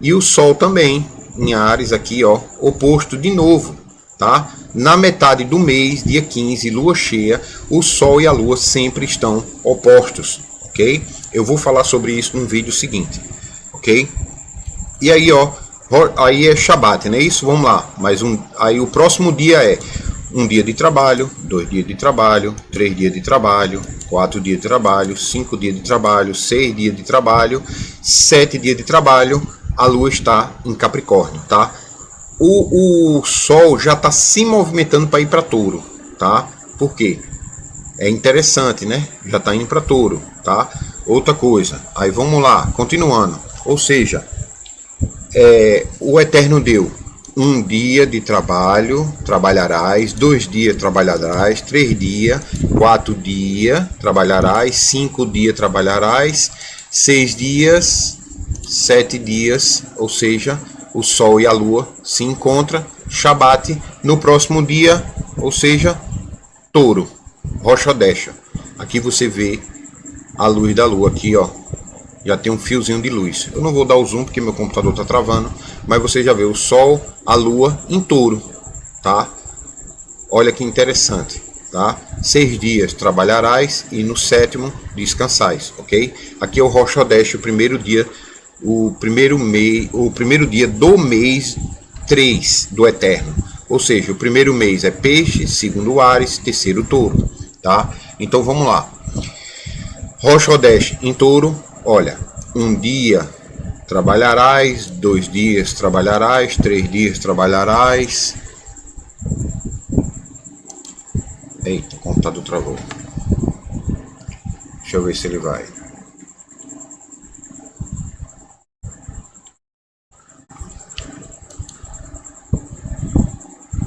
e o Sol também em Áries aqui, ó, oposto de novo, tá? Na metade do mês, dia 15, Lua cheia, o Sol e a Lua sempre estão opostos, ok? Eu vou falar sobre isso no vídeo seguinte, ok? E aí, ó, aí é Shabat, não é isso? Vamos lá. Aí o próximo dia é 1 dia de trabalho, 2 dias de trabalho, 3 dias de trabalho, 4 dias de trabalho, 5 dias de trabalho, 6 dias de trabalho, 7 dias de trabalho. A Lua está em Capricórnio, tá? O Sol já está se movimentando para ir para Touro, tá? Por quê? É interessante, né? Já está indo para Touro, tá? Outra coisa. Aí vamos lá, continuando. Ou seja, o Eterno deu 1 dia de trabalho, trabalharás, 2 dias trabalharás, 3 dias, 4 dias trabalharás, 5 dias trabalharás, 6 dias, 7 dias, ou seja, o Sol e a Lua se encontram, Shabat, no próximo dia, ou seja, Touro, Rosh Hodesh. Aqui você vê a luz da Lua, aqui ó, já tem um fiozinho de luz. Eu não vou dar o zoom porque meu computador está travando, mas você já vê o Sol, a Lua em Touro, tá? Olha que interessante, tá? 6 dias trabalharás e no 7º descansais, ok? Aqui é o Rosh Hodesh, o primeiro dia do mês 3 do Eterno. Ou seja, o primeiro mês é Peixe, segundo Áries, terceiro Touro, tá? Então vamos lá. Rosh Hodesh em Touro, olha, 1 dia trabalharás, 2 dias trabalharás, 3 dias trabalharás. Eita, o computador travou. Deixa eu ver se ele vai.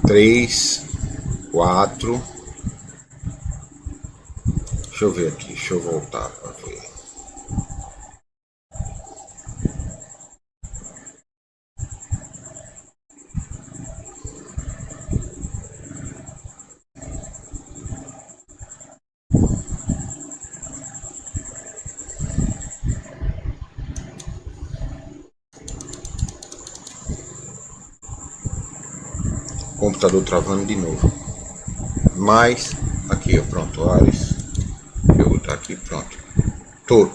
3, 4. Deixa eu ver aqui, deixa eu voltar para ver. Computador travando de novo. Mas aqui, ó, pronto, Áries. Eu vou botar aqui, pronto. Touro,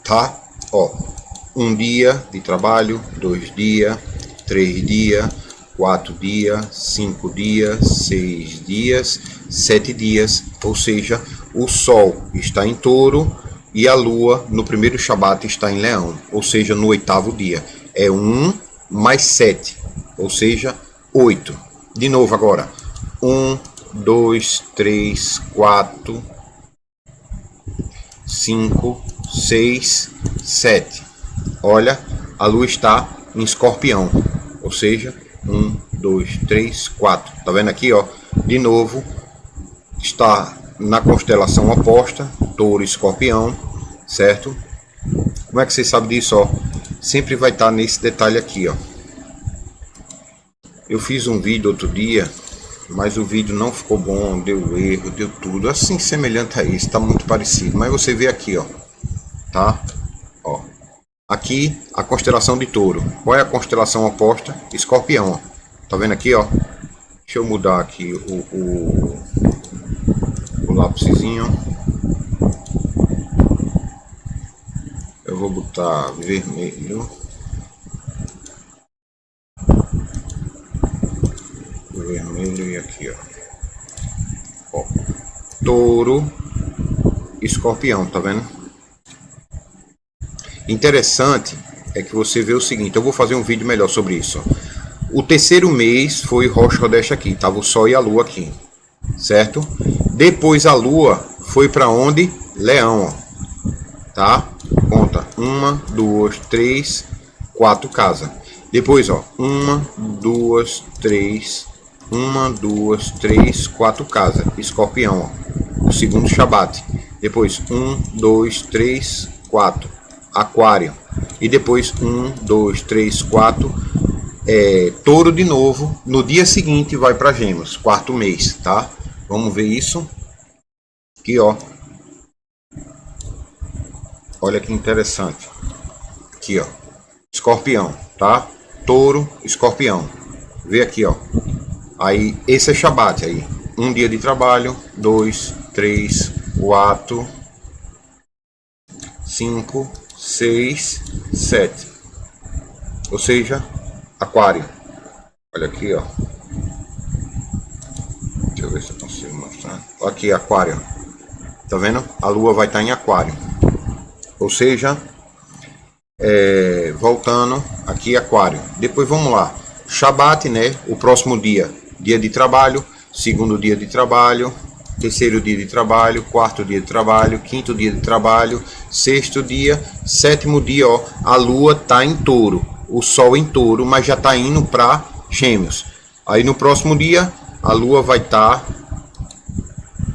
tá? Ó, 1 dia de trabalho, 2 dias, 3 dias, 4 dias, 5 dias, 6 dias, 7 dias. Ou seja, o Sol está em Touro e a Lua no primeiro Shabat está em Leão. Ou seja, no 8º dia. É 1 mais 7, ou seja, 8. De novo agora. 1, 2, 3, 4, 5, 6, 7. Olha, a Lua está em Escorpião. Ou seja, 1, 2, 3, 4. Tá vendo aqui, ó? De novo, está na constelação oposta, Touro e Escorpião, certo? Como é que você sabe disso, ó? Sempre vai estar nesse detalhe aqui, ó. Eu fiz um vídeo outro dia, mas o vídeo não ficou bom, deu erro, deu tudo, assim semelhante a isso, tá muito parecido, mas você vê aqui, ó, tá? Ó, aqui a constelação de Touro. Qual é a constelação oposta? Escorpião, ó. Tá vendo aqui, ó? Deixa eu mudar aqui o lápisinho. Eu vou botar vermelho. vermelho e aqui, ó. Touro, escorpião, tá vendo? Interessante é que você vê o seguinte, eu vou fazer um vídeo melhor sobre isso, ó. O terceiro mês foi Rocha Rodeste aqui, tava o Sol e a Lua aqui, certo? Depois a Lua foi para onde? Leão, ó, tá? Conta, 1, 2, 3, 4 casas. Depois, ó, 1, 2, 3, 1, 2, 3, 4 casas. Escorpião, ó, o segundo Shabat. Depois, 1, 2, 3, 4. Aquário. E depois, 1, 2, 3, 4. Touro de novo. No dia seguinte vai para Gêmeos, quarto mês, tá? Vamos ver isso. Aqui, ó. Olha que interessante. Aqui, ó. Escorpião, tá? Touro, escorpião. Vê aqui, ó. Aí, esse é Shabat aí. Um dia de trabalho. 2, 3, 4, 5, 6, 7. Ou seja, Aquário. Olha aqui, ó. Deixa eu ver se eu consigo mostrar. Aqui, Aquário. Tá vendo? A Lua vai estar em Aquário. Ou seja, voltando aqui, Aquário. Depois vamos lá. Shabat, né? O próximo dia. Dia de trabalho. Segundo dia de trabalho. Terceiro dia de trabalho. Quarto dia de trabalho. Quinto dia de trabalho. Sexto dia. Sétimo dia, ó. A Lua tá em Touro. O Sol em Touro, mas já tá indo para Gêmeos. Aí no próximo dia, a Lua vai estar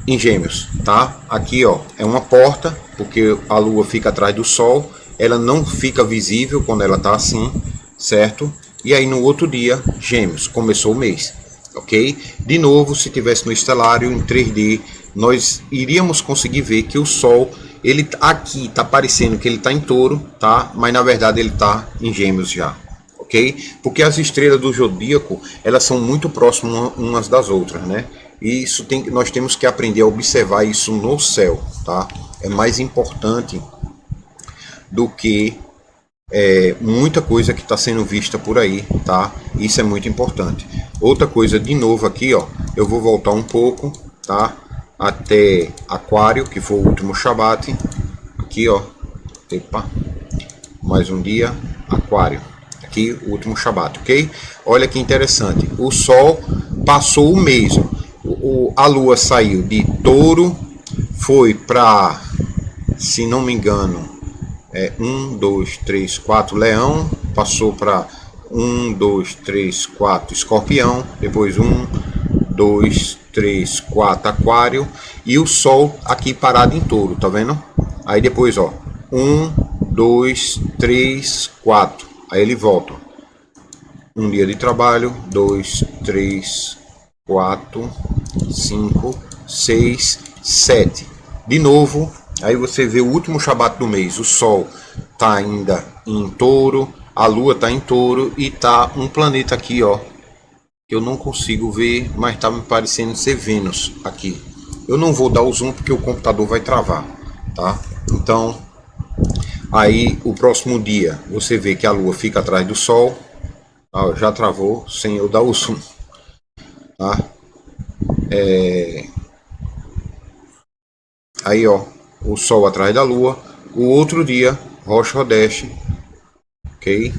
em Gêmeos, tá? Aqui, ó, é uma porta, porque a Lua fica atrás do Sol, ela não fica visível quando ela tá assim, certo? E aí no outro dia, Gêmeos, começou o mês, ok? De novo, se tivesse no estelário em 3D, nós iríamos conseguir ver que o Sol, ele aqui tá parecendo que ele tá em Touro, tá? Mas na verdade ele tá em Gêmeos já, ok? Porque as estrelas do zodíaco, elas são muito próximas umas das outras, né? E isso nós temos que aprender a observar isso no céu, tá? É mais importante do que muita coisa que está sendo vista por aí, tá? Isso é muito importante. Outra coisa, de novo aqui, ó, eu vou voltar um pouco, tá? Até Aquário, que foi o último Shabat. Aqui, ó, epa, mais um dia, Aquário. Aqui, o último Shabat, ok? Olha que interessante. O Sol passou o mês, ó. A Lua saiu de Touro, foi para, se não me engano, 1, 2, 3, 4 Leão, passou para 1, 2, 3, 4 Escorpião, depois 1, 2, 3, 4 Aquário e o Sol aqui parado em Touro, tá vendo? Aí depois, ó, 1, 2, 3, 4, aí ele volta. Um dia de trabalho, 2, 3, 4, 5, 6, 7. De novo, aí você vê o último Shabat do mês. O Sol tá ainda em Touro, a Lua tá em Touro e tá um planeta aqui, ó. Que eu não consigo ver, mas tá me parecendo ser Vênus aqui. Eu não vou dar o zoom porque o computador vai travar, tá? Então, aí o próximo dia você vê que a Lua fica atrás do Sol. Ah, já travou sem eu dar o zoom, tá? Aí, ó, o Sol atrás da Lua. O outro dia, Rocha Rodeste, ok?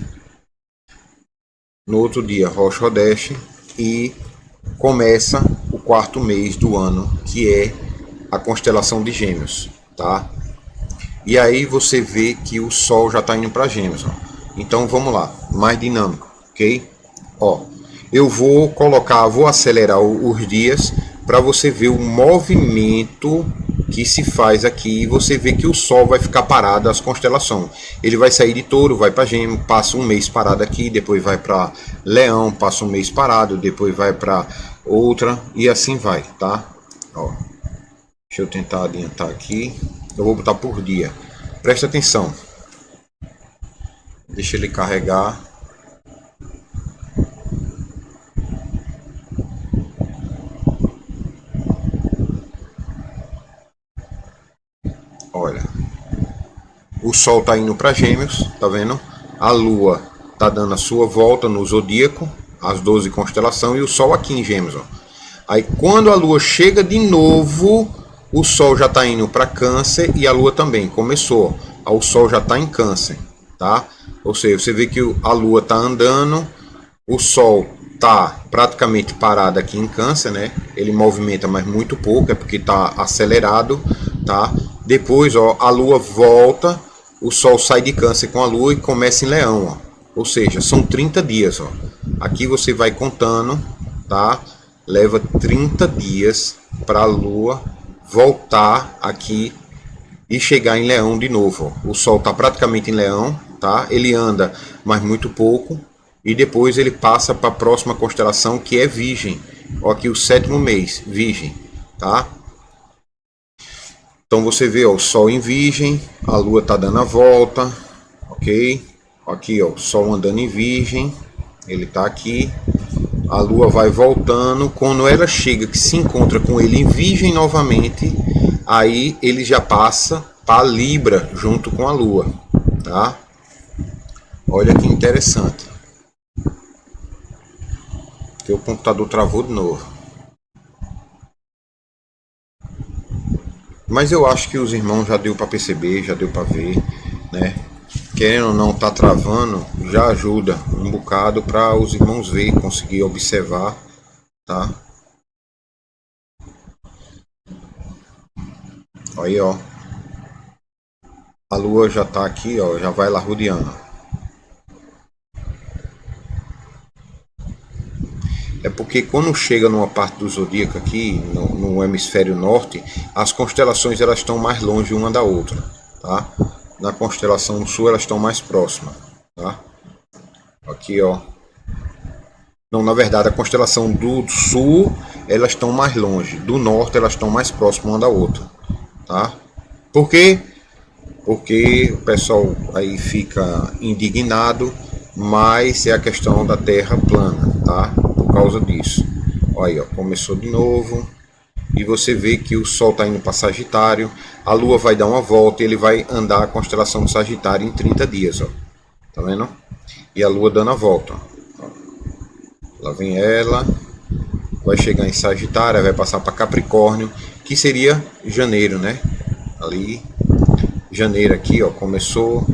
No outro dia, Rocha Rodeste e começa o quarto mês do ano, que é a constelação de Gêmeos, tá? E aí você vê que o Sol já está indo para Gêmeos, ó. Então vamos lá, mais dinâmico, ok? Ó, eu vou colocar, vou acelerar os dias para você ver o movimento que se faz aqui. E você vê que o Sol vai ficar parado, as constelações. Ele vai sair de Touro, vai para Gêmeos, passa um mês parado aqui, depois vai para Leão, passa um mês parado, depois vai para outra e assim vai, tá? Ó, deixa eu tentar adiantar aqui. Eu vou botar por dia. Presta atenção. Deixa ele carregar. Olha, o Sol está indo para Gêmeos, tá vendo? A Lua está dando a sua volta no zodíaco, as 12 constelações e o Sol aqui em Gêmeos, ó. Aí quando a Lua chega de novo, o Sol já está indo para Câncer e a Lua também começou. Ó. O Sol já está em Câncer, tá? Ou seja, você vê que a Lua está andando, o Sol está praticamente parado aqui em Câncer, né? Ele movimenta, mas muito pouco, é porque está acelerado, tá? Depois, ó, a Lua volta, o Sol sai de Câncer com a Lua e começa em Leão, ó. Ou seja, são 30 dias, ó. Aqui você vai contando, tá? Leva 30 dias para a Lua voltar aqui e chegar em Leão de novo, ó. O Sol está praticamente em Leão, tá? Ele anda, mas muito pouco. E depois ele passa para a próxima constelação, que é Virgem. Ó, aqui o 7º mês, Virgem, tá? Então você vê, ó, o Sol em Virgem, a Lua tá dando a volta, ok? Aqui, ó, o Sol andando em Virgem, ele tá aqui. A Lua vai voltando. Quando ela chega, que se encontra com ele em Virgem novamente, aí ele já passa para Libra junto com a Lua, tá? Olha que interessante. Que o computador travou de novo. Mas eu acho que os irmãos já deu para perceber, já deu para ver, né? Querendo ou não, tá travando, já ajuda um bocado para os irmãos verem, conseguir observar, tá? Aí, ó. A Lua já tá aqui, ó, já vai lá rodeando. É porque quando chega numa parte do zodíaco aqui, no hemisfério norte, as constelações elas estão mais longe uma da outra, tá? Na constelação sul elas estão mais próximas, tá? Aqui, ó. Não, na verdade, a constelação do sul elas estão mais longe, do norte elas estão mais próximas uma da outra, tá? Por quê? Porque o pessoal aí fica indignado, mas é a questão da Terra plana, tá? Por causa disso. Olha aí, ó, começou de novo. E você vê que o Sol está indo para Sagitário, a Lua vai dar uma volta e ele vai andar a constelação do Sagitário em 30 dias, ó. Tá vendo? E a Lua dando a volta, ó. Lá vem ela, vai chegar em Sagitário, vai passar para Capricórnio, que seria janeiro, né? Ali, janeiro aqui, ó, começou,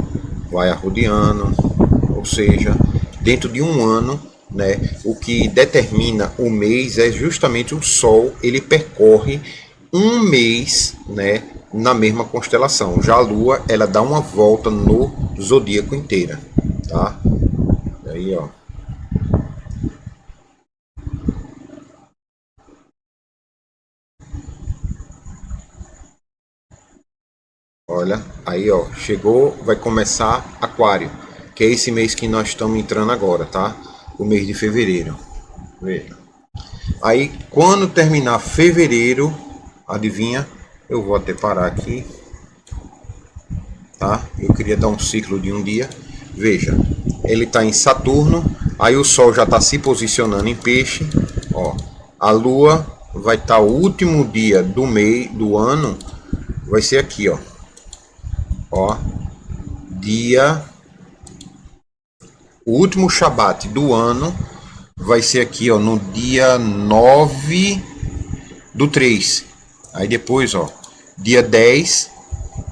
vai arrodeando, ou seja, dentro de um ano, né, o que determina o mês é justamente o Sol, ele percorre um mês, né, na mesma constelação. Já a Lua, ela dá uma volta no zodíaco inteira, tá? Aí, ó. Olha, aí, ó, chegou, vai começar Aquário, que é esse mês que nós estamos entrando agora, tá? O mês de fevereiro. Veja. Aí, quando terminar fevereiro, adivinha? Eu vou até parar aqui, tá? Eu queria dar um ciclo de um dia. Veja, ele está em Saturno, aí o Sol já está se posicionando em Peixe, ó. A Lua vai estar o último dia do mês, do ano, vai ser aqui, ó. Ó, dia, o último Shabat do ano vai ser aqui, ó, no dia 9 do 3. Aí depois, ó, dia 10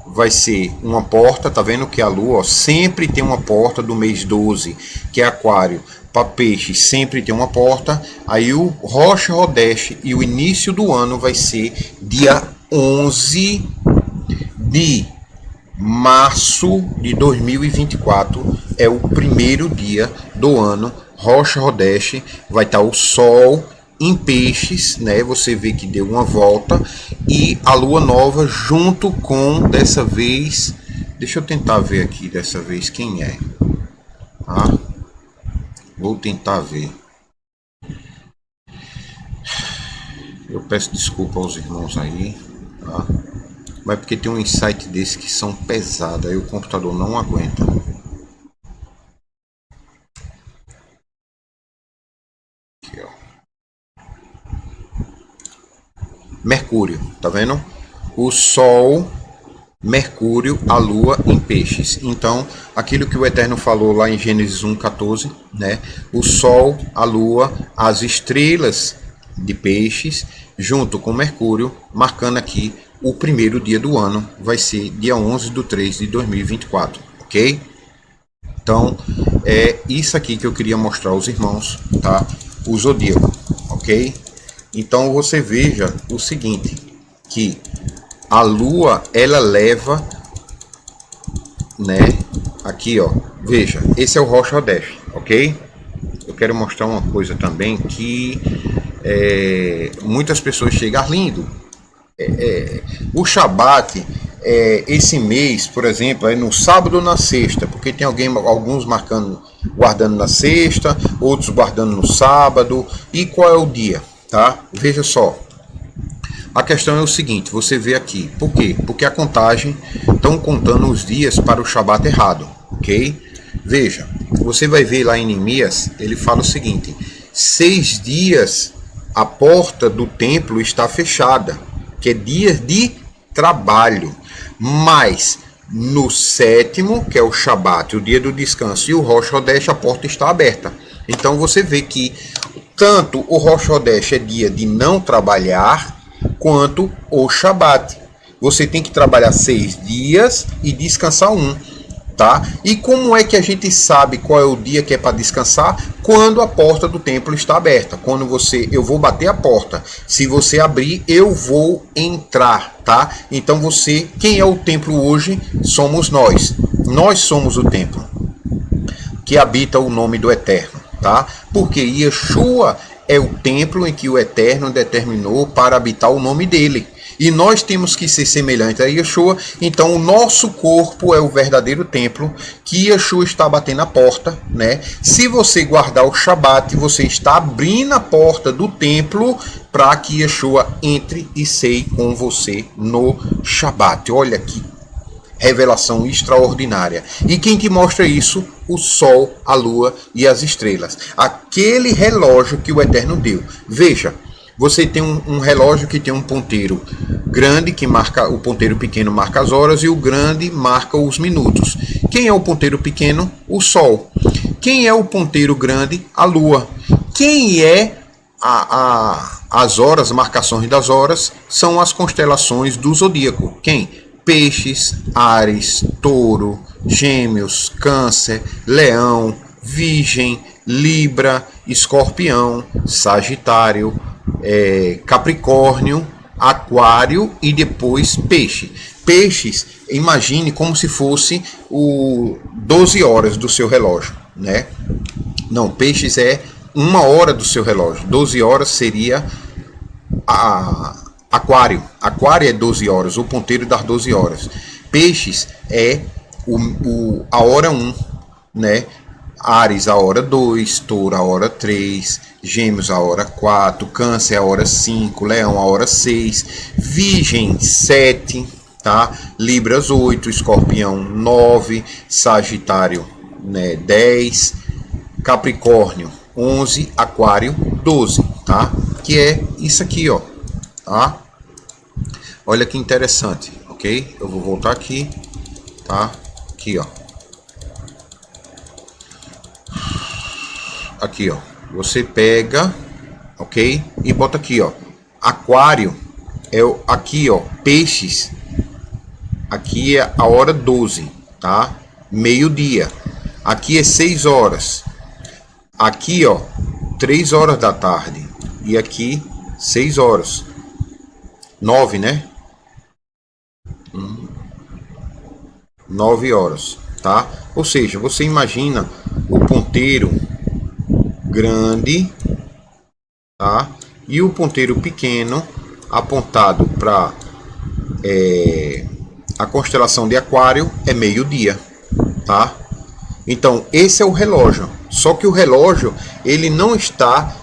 vai ser uma porta, tá vendo que a Lua, ó, sempre tem uma porta do mês 12, que é Aquário, para Peixe, sempre tem uma porta. Aí o Rosh Hodesh e o início do ano vai ser dia 11 de março de 2024, é o primeiro dia do ano. Rosh Hodesh vai estar o Sol em Peixes, né? Você vê que deu uma volta e a Lua nova junto com, dessa vez, deixa eu tentar ver aqui dessa vez quem é, tá? Vou tentar ver. Eu peço desculpa aos irmãos aí, tá? Mas porque tem um insight desse que são pesados, aí o computador não aguenta. Aqui, ó. Mercúrio, tá vendo? O Sol, Mercúrio, a Lua em peixes. Então, aquilo que o Eterno falou lá em Gênesis 1:14, né? O sol, a lua, as estrelas de peixes, junto com Mercúrio, marcando aqui o primeiro dia do ano, vai ser dia 11/3/2024, ok? Então, é isso aqui que eu queria mostrar aos irmãos, tá? O zodíaco, ok? Então, você veja o seguinte, que a lua, ela leva, né? Aqui, ó, veja, esse é o Rosh Hodesh, ok? Eu quero mostrar uma coisa também que muitas pessoas chegam lindo. O Shabat, esse mês, por exemplo, é no sábado ou na sexta, porque tem alguns marcando, guardando na sexta, outros guardando no sábado. E qual é o dia, tá? Veja só. A questão é o seguinte, você vê aqui, por quê? Porque a contagem, estão contando os dias para o Shabat errado, ok? Veja, você vai ver lá em Neemias, ele fala o seguinte, 6 dias a porta do templo está fechada, que é dias de trabalho, mas no 7º, que é o Shabat, o dia do descanso, e o Rosh Hodesh, a porta está aberta. Então você vê que tanto o Rosh Hodesh é dia de não trabalhar, quanto o Shabat. Você tem que trabalhar 6 dias e descansar 1, tá? E como é que a gente sabe qual é o dia que é para descansar? Quando a porta do templo está aberta. Quando eu vou bater a porta. Se você abrir, eu vou entrar, tá? Então quem é o templo hoje? Somos nós. Nós somos o templo que habita o nome do Eterno, tá? Porque Yeshua é o templo em que o Eterno determinou para habitar o nome dele. E nós temos que ser semelhantes a Yeshua. Então o nosso corpo é o verdadeiro templo que Yeshua está batendo a porta, né? Se você guardar o Shabat, você está abrindo a porta do templo para que Yeshua entre e ceie com você no Shabat. Olha que revelação extraordinária. E quem que mostra isso? O sol, a lua e as estrelas. Aquele relógio que o Eterno deu. Veja, você tem um relógio que tem um ponteiro grande, que marca, o ponteiro pequeno marca as horas e o grande marca os minutos. Quem é o ponteiro pequeno? O sol. Quem é o ponteiro grande? A lua. Quem é as horas, marcações das horas, são as constelações do zodíaco. Quem? Peixes, Áries, Touro, Gêmeos, Câncer, Leão, Virgem, Libra, Escorpião, Sagitário, Capricórnio, Aquário e depois Peixe. Peixes, imagine como se fosse o 12 horas do seu relógio, né? Não, Peixes é 1 hora do seu relógio. 12 horas seria Aquário. Aquário é 12 horas, o ponteiro das 12 horas. Peixes é a hora 1, né? Áries a hora 2, Touro a hora 3, Gêmeos a hora 4, Câncer a hora 5, Leão a hora 6, Virgem 7, tá? Libras 8, Escorpião 9, Sagitário, né, 10, Capricórnio 11, Aquário 12, tá? Que é isso aqui, ó, tá? Olha que interessante, ok? Eu vou voltar aqui, tá? Aqui, ó. Aqui, ó. Você pega, ok? E bota aqui, ó. Aquário é aqui, ó. Peixes. Aqui é a hora 12, tá? Meio-dia. Aqui é 6 horas. Aqui, ó, 3 horas da tarde. E aqui, 6 horas. 9, né? 9 horas, tá? Ou seja, você imagina o ponteiro grande, tá? E o ponteiro pequeno apontado para a constelação de Aquário é meio-dia, tá? Então esse é o relógio. Só que o relógio ele não está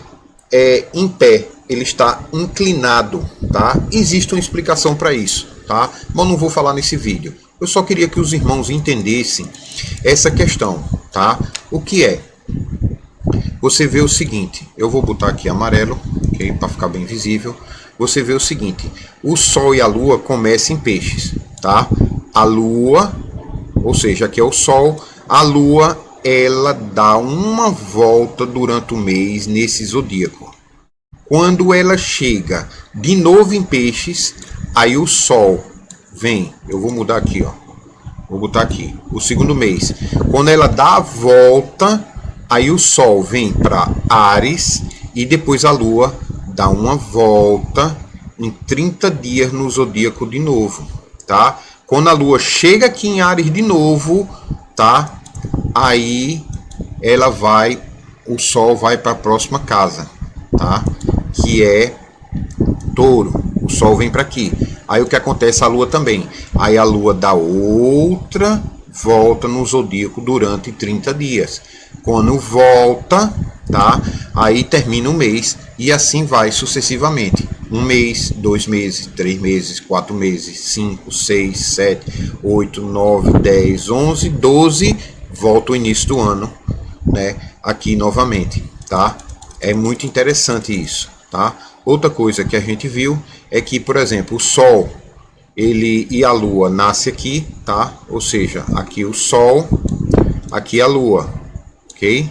em pé, ele está inclinado, tá? Existe uma explicação para isso, tá? Mas não vou falar nesse vídeo. Eu só queria que os irmãos entendessem essa questão, tá? O que é? Você vê o seguinte, eu vou botar aqui amarelo, ok? Para ficar bem visível. Você vê o seguinte, o Sol e a Lua começam em Peixes, tá? A Lua Ou seja, aqui é o Sol, a Lua, ela dá uma volta durante o mês nesse zodíaco. Quando ela chega de novo em Peixes, aí o Sol vem, eu vou mudar aqui, ó. Vou botar aqui, o segundo mês. Quando ela dá a volta, aí o Sol vem para Áries e depois a Lua dá uma volta em 30 dias no zodíaco de novo, tá? Quando a Lua chega aqui em Áries de novo, tá? Aí ela vai, o Sol vai para a próxima casa, tá? Que é Touro. O Sol vem para aqui. Aí o que acontece? A Lua também. Aí a Lua dá outra volta no zodíaco durante 30 dias. Quando volta, tá? Aí termina o mês e assim vai sucessivamente. 1 mês, 2 meses, 3 meses, 4 meses, 5, 6, 7, 8, 9, 10, 11, 12. Volta o início do ano, né? Aqui novamente, tá? É muito interessante isso, tá? Outra coisa que a gente viu é que, por exemplo, o Sol ele e a Lua nasce aqui, tá? Ou seja, aqui o Sol, aqui a Lua, ok?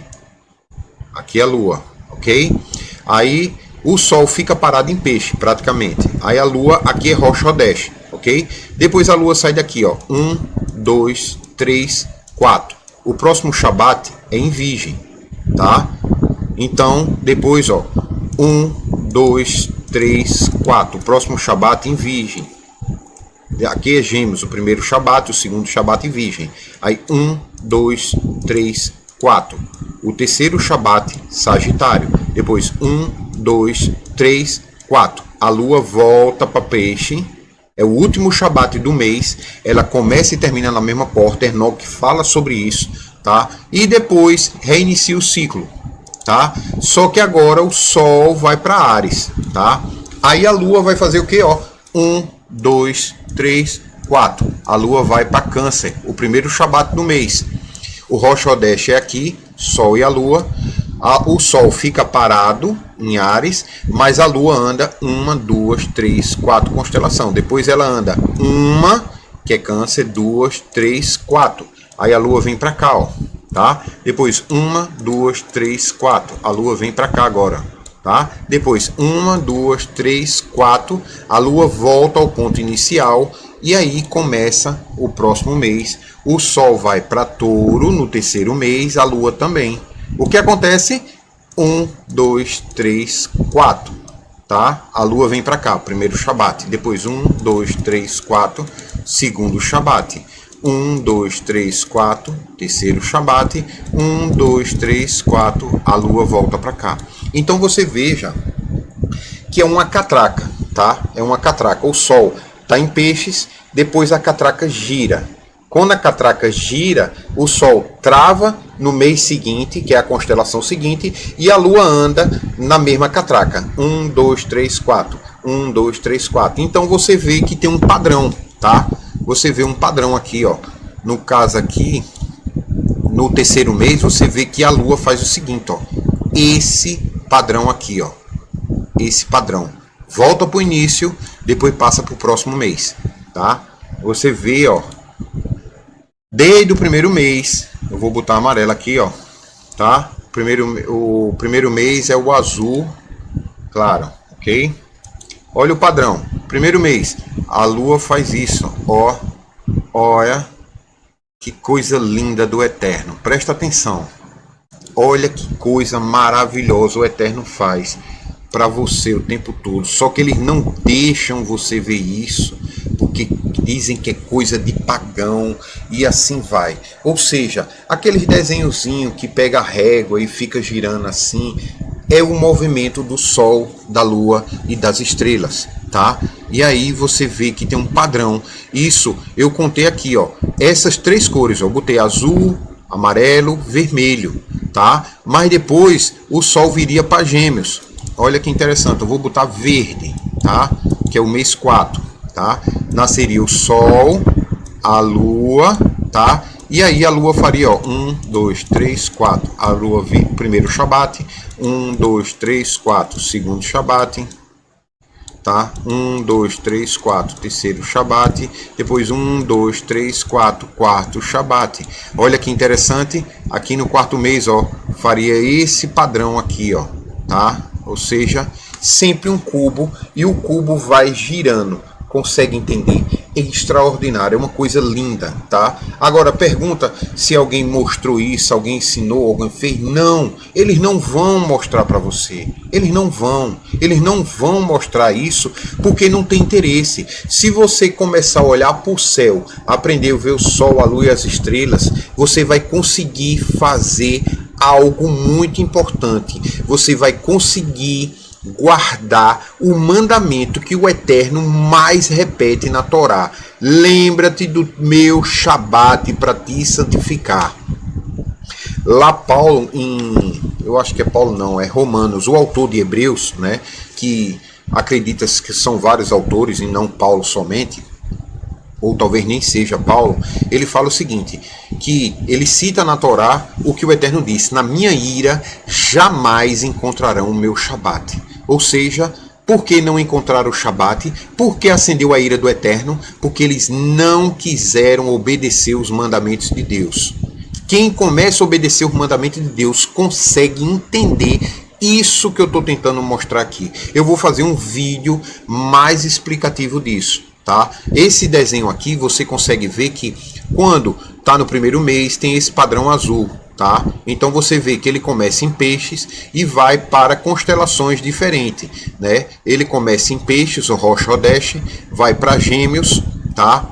Aqui a Lua, ok? Aí o Sol fica parado em Peixe, praticamente. Aí a Lua aqui é Rocha Odeste, ok? Depois a Lua sai daqui, ó. 1, 2, 3, 4. O próximo Shabat é em Virgem, tá? Então, depois, ó. 1, 2, 3, 4. O próximo Shabat em Virgem. Aqui é Gêmeos, o primeiro Shabat, o segundo Shabat em Virgem. Aí 1, 2, 3, 4. O terceiro Shabat, Sagitário. Depois 1, 2, 3, 4. A Lua volta para Peixe. É o último Shabat do mês. Ela começa e termina na mesma porta. Enoque fala sobre isso, tá? E depois reinicia o ciclo, tá? Só que agora o Sol vai para Áries, tá? Aí a Lua vai fazer o que, ó? 1, 2, 3, 4. A Lua vai para Câncer, o primeiro Shabat do mês. O Rocha Odeste é aqui, Sol e a Lua. O Sol fica parado em Áries, mas a Lua anda 1, 2, 3, 4 constelação. Depois ela anda 1, que é Câncer, 2, 3, 4. Aí a Lua vem para cá, ó, tá? Depois 1, 2, 3, 4. A Lua vem para cá agora, tá? Depois 1, 2, 3, 4. A Lua volta ao ponto inicial e aí começa o próximo mês. O Sol vai para Touro no terceiro mês, a Lua também. O que acontece? 1, 2, 3, 4, tá? A Lua vem para cá, primeiro Shabat. Depois 1, 2, 3, 4, segundo Shabat. 1, 2, 3, 4, terceiro Shabat. 1, 2, 3, 4, a Lua volta para cá. Então você veja que é uma catraca, tá? É uma catraca. O Sol está em Peixes, depois a catraca gira. Quando a catraca gira, o Sol trava no mês seguinte, que é a constelação seguinte, e a Lua anda na mesma catraca. 1, 2, 3, 4. 1, 2, 3, 4. Então você vê que tem um padrão, tá? Você vê um padrão aqui, ó. No caso aqui, no terceiro mês, você vê que a Lua faz o seguinte, ó. Esse padrão aqui, ó. Esse padrão. Volta para o início, depois passa para o próximo mês, tá? Você vê, ó. Desde o primeiro mês, eu vou botar amarelo aqui, ó, tá? O primeiro mês é o azul, claro, ok? Olha o padrão. Primeiro mês, a Lua faz isso, ó. Olha que coisa linda do Eterno. Presta atenção. Olha que coisa maravilhosa o Eterno faz para você o tempo todo. Só que eles não deixam você ver isso, porque dizem que é coisa de pagão e assim vai. Ou seja, aqueles desenhozinhos que pega a régua e fica girando assim, é o movimento do Sol, da Lua e das estrelas, tá? E aí você vê que tem um padrão. Isso eu contei aqui, ó. Essas três cores, ó, eu botei azul, amarelo, vermelho, tá? Mas depois o Sol viria para Gêmeos. Olha que interessante, eu vou botar verde, tá? Que é o mês 4, tá? Nasceria o Sol, a Lua, tá? E aí a Lua faria, ó, 1, 2, 3, 4. A Lua primeiro Shabat, 1, 2, 3, 4, segundo Shabat. tá? 1, 2, 3, 4, terceiro Shabat, depois 1, 2, 3, 4, quarto Shabat. Olha que interessante, aqui no quarto mês, ó, faria esse padrão aqui, ó, tá? Ou seja, sempre um cubo e o cubo vai girando. Consegue entender? É extraordinário, é uma coisa linda, tá? Agora pergunta se alguém mostrou isso, alguém ensinou, alguém fez. Não, eles não vão mostrar para você. Eles não vão mostrar isso porque não tem interesse. Se você começar a olhar para o céu, aprender a ver o sol, a lua e as estrelas, você vai conseguir fazer algo muito importante. Você vai conseguir guardar o mandamento que o Eterno mais repete na Torá. Lembra-te do meu Shabat para te santificar. Lá Paulo, eu acho que é Paulo não, é Romanos, o autor de Hebreus, né, que acredita que são vários autores e não Paulo somente, ou talvez nem seja Paulo, ele fala o seguinte, que ele cita na Torá o que o Eterno disse: na minha ira jamais encontrarão o meu Shabat. Ou seja, por que não encontraram o Shabat? Por que acendeu a ira do Eterno? Porque eles não quiseram obedecer os mandamentos de Deus. Quem começa a obedecer os mandamentos de Deus consegue entender isso que eu estou tentando mostrar aqui. Eu vou fazer um vídeo mais explicativo disso. Tá? Esse desenho aqui você consegue ver que quando está no primeiro mês tem esse padrão azul, tá? Então você vê que ele começa em peixes e vai para constelações diferentes, né? Ele começa em peixes, o Rosh Hodesh, vai para Gêmeos, tá?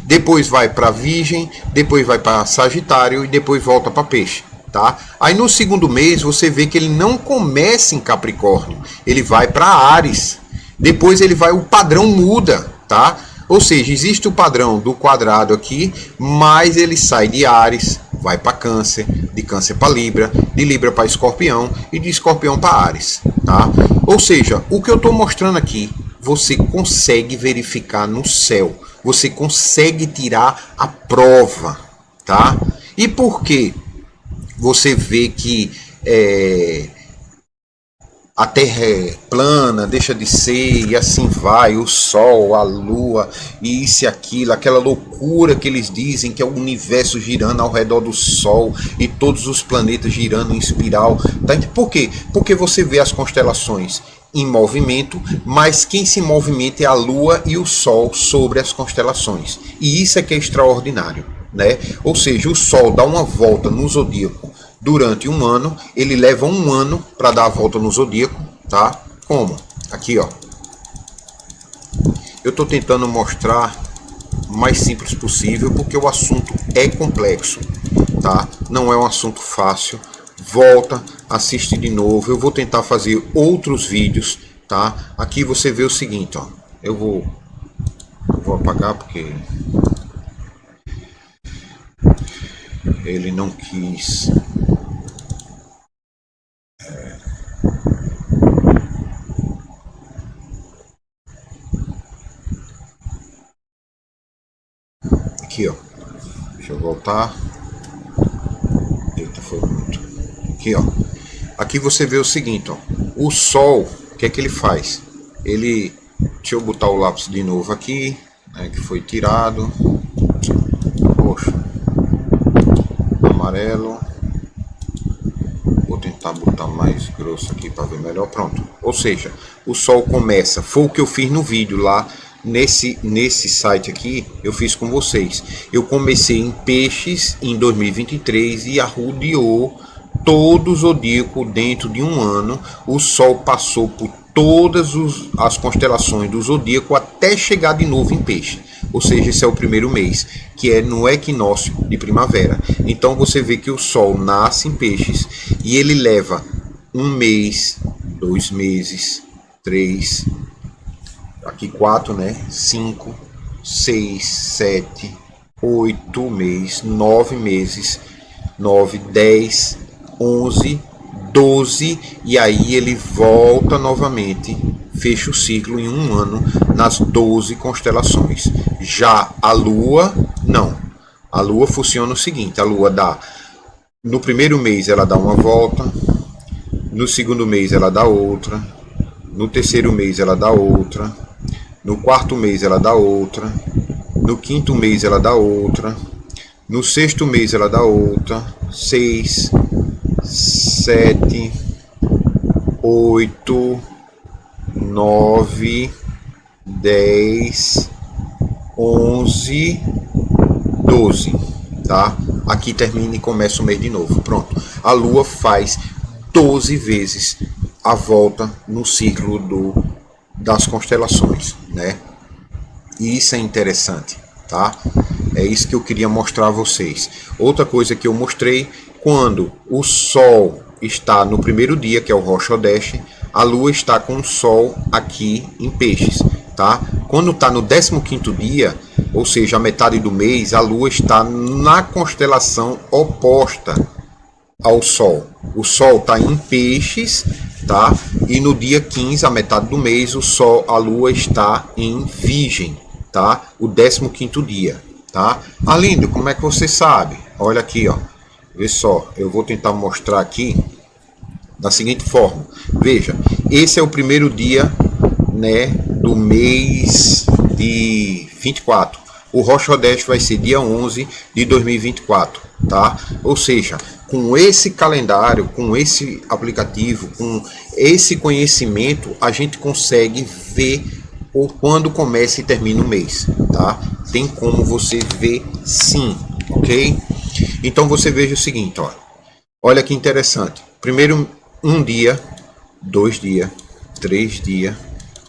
Depois vai para Virgem, depois vai para Sagitário e depois volta para Peixe. Tá? Aí no segundo mês você vê que ele não começa em Capricórnio, ele vai para Áries. Depois ele vai, o padrão muda, tá? Ou seja, existe o padrão do quadrado aqui, mas ele sai de Áries, vai para Câncer, de Câncer para Libra, de Libra para Escorpião e de Escorpião para Áries, tá? Ou seja, o que eu estou mostrando aqui, você consegue verificar no céu, você consegue tirar a prova, tá? E por que você vê que a Terra é plana, deixa de ser, e assim vai, o Sol, a Lua, e isso e aquilo, aquela loucura que eles dizem que é o universo girando ao redor do Sol, e todos os planetas girando em espiral. Tá? Por quê? Porque você vê as constelações em movimento, mas quem se movimenta é a Lua e o Sol sobre as constelações. E isso é que é extraordinário, né? Ou seja, o Sol dá uma volta no zodíaco durante um ano, ele leva um ano para dar a volta no zodíaco, tá? Como? Aqui, ó. Eu estou tentando mostrar o mais simples possível, porque o assunto é complexo, tá? Não é um assunto fácil. Volta, assiste de novo. Eu vou tentar fazer outros vídeos, tá? Aqui você vê o seguinte, ó. Eu vou apagar porque ele não quis. Aqui, ó. Deixa eu voltar. Eita, foi muito. Aqui, ó. Aqui você vê o seguinte, ó. O Sol, o que é que ele faz? Ele... Deixa eu botar o lápis de novo aqui, né, que foi tirado. Roxo. Amarelo. Vou tentar botar mais grosso aqui para ver melhor. Pronto. Ou seja, o Sol começa... Foi o que eu fiz no vídeo lá. Nesse site aqui, eu fiz com vocês. Eu comecei em Peixes em 2023 e arrodeou todo o zodíaco dentro de um ano. O Sol passou por todas as constelações do zodíaco até chegar de novo em Peixe. Ou seja, esse é o primeiro mês, que é no equinócio de primavera. Então você vê que o Sol nasce em Peixes e ele leva um mês, 2 meses, 3... Aqui 4, né? 5, 6, 7, 8 meses, 9 meses, 9, 10, 11, 12, e aí ele volta novamente, fecha o ciclo em um ano nas 12 constelações. Já a Lua, não. A Lua funciona o seguinte, a Lua dá, no primeiro mês ela dá uma volta, no segundo mês ela dá outra, No terceiro mês ela dá outra. No quarto mês ela dá outra. No quinto mês ela dá outra. No sexto mês ela dá outra. 6, 7, 8, 9, 10, 11, 12, tá? Aqui termina e começa o mês de novo. Pronto. A Lua faz 12 vezes a volta no ciclo das constelações, né? E isso é interessante, tá? É isso que eu queria mostrar a vocês. Outra coisa que eu mostrei, quando o Sol está no primeiro dia, que é o Rosh Hodesh, a Lua está com o Sol aqui em Peixes, tá? Quando está no 15º dia, ou seja, a metade do mês, a Lua está na constelação oposta ao Sol. O Sol está em Peixes, tá? E no dia 15, a metade do mês, a Lua está em Virgem, tá? O 15º dia, tá? Alindo, como é que você sabe? Olha aqui, ó. Vê só, eu vou tentar mostrar aqui da seguinte forma. Veja, esse é o primeiro dia, né, do mês de 24. O Rosh Hodesh vai ser dia 11 de 2024, tá? Ou seja, com esse calendário, com esse aplicativo, com esse conhecimento, a gente consegue ver quando começa e termina o mês, tá? Tem como você ver sim, ok? Então você veja o seguinte, ó. Olha que interessante. Primeiro um dia, 2 dias, 3 dias,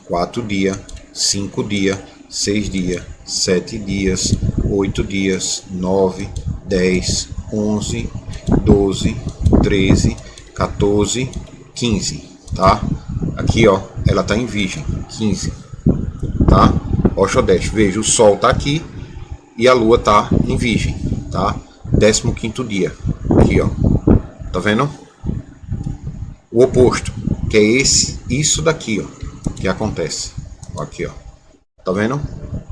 4 dias, 5 dias, 6 dias, 7 dias, 8 dias, 9, 10, 11, 12, 13, 14, 15, tá? Aqui, ó, ela tá em Virgem, 15, tá? Rosh Hodesh, veja, o Sol tá aqui e a Lua tá em Virgem, tá? 15º dia, aqui, ó, tá vendo? O oposto, que é isso daqui, ó, que acontece, ó, aqui, ó, tá vendo?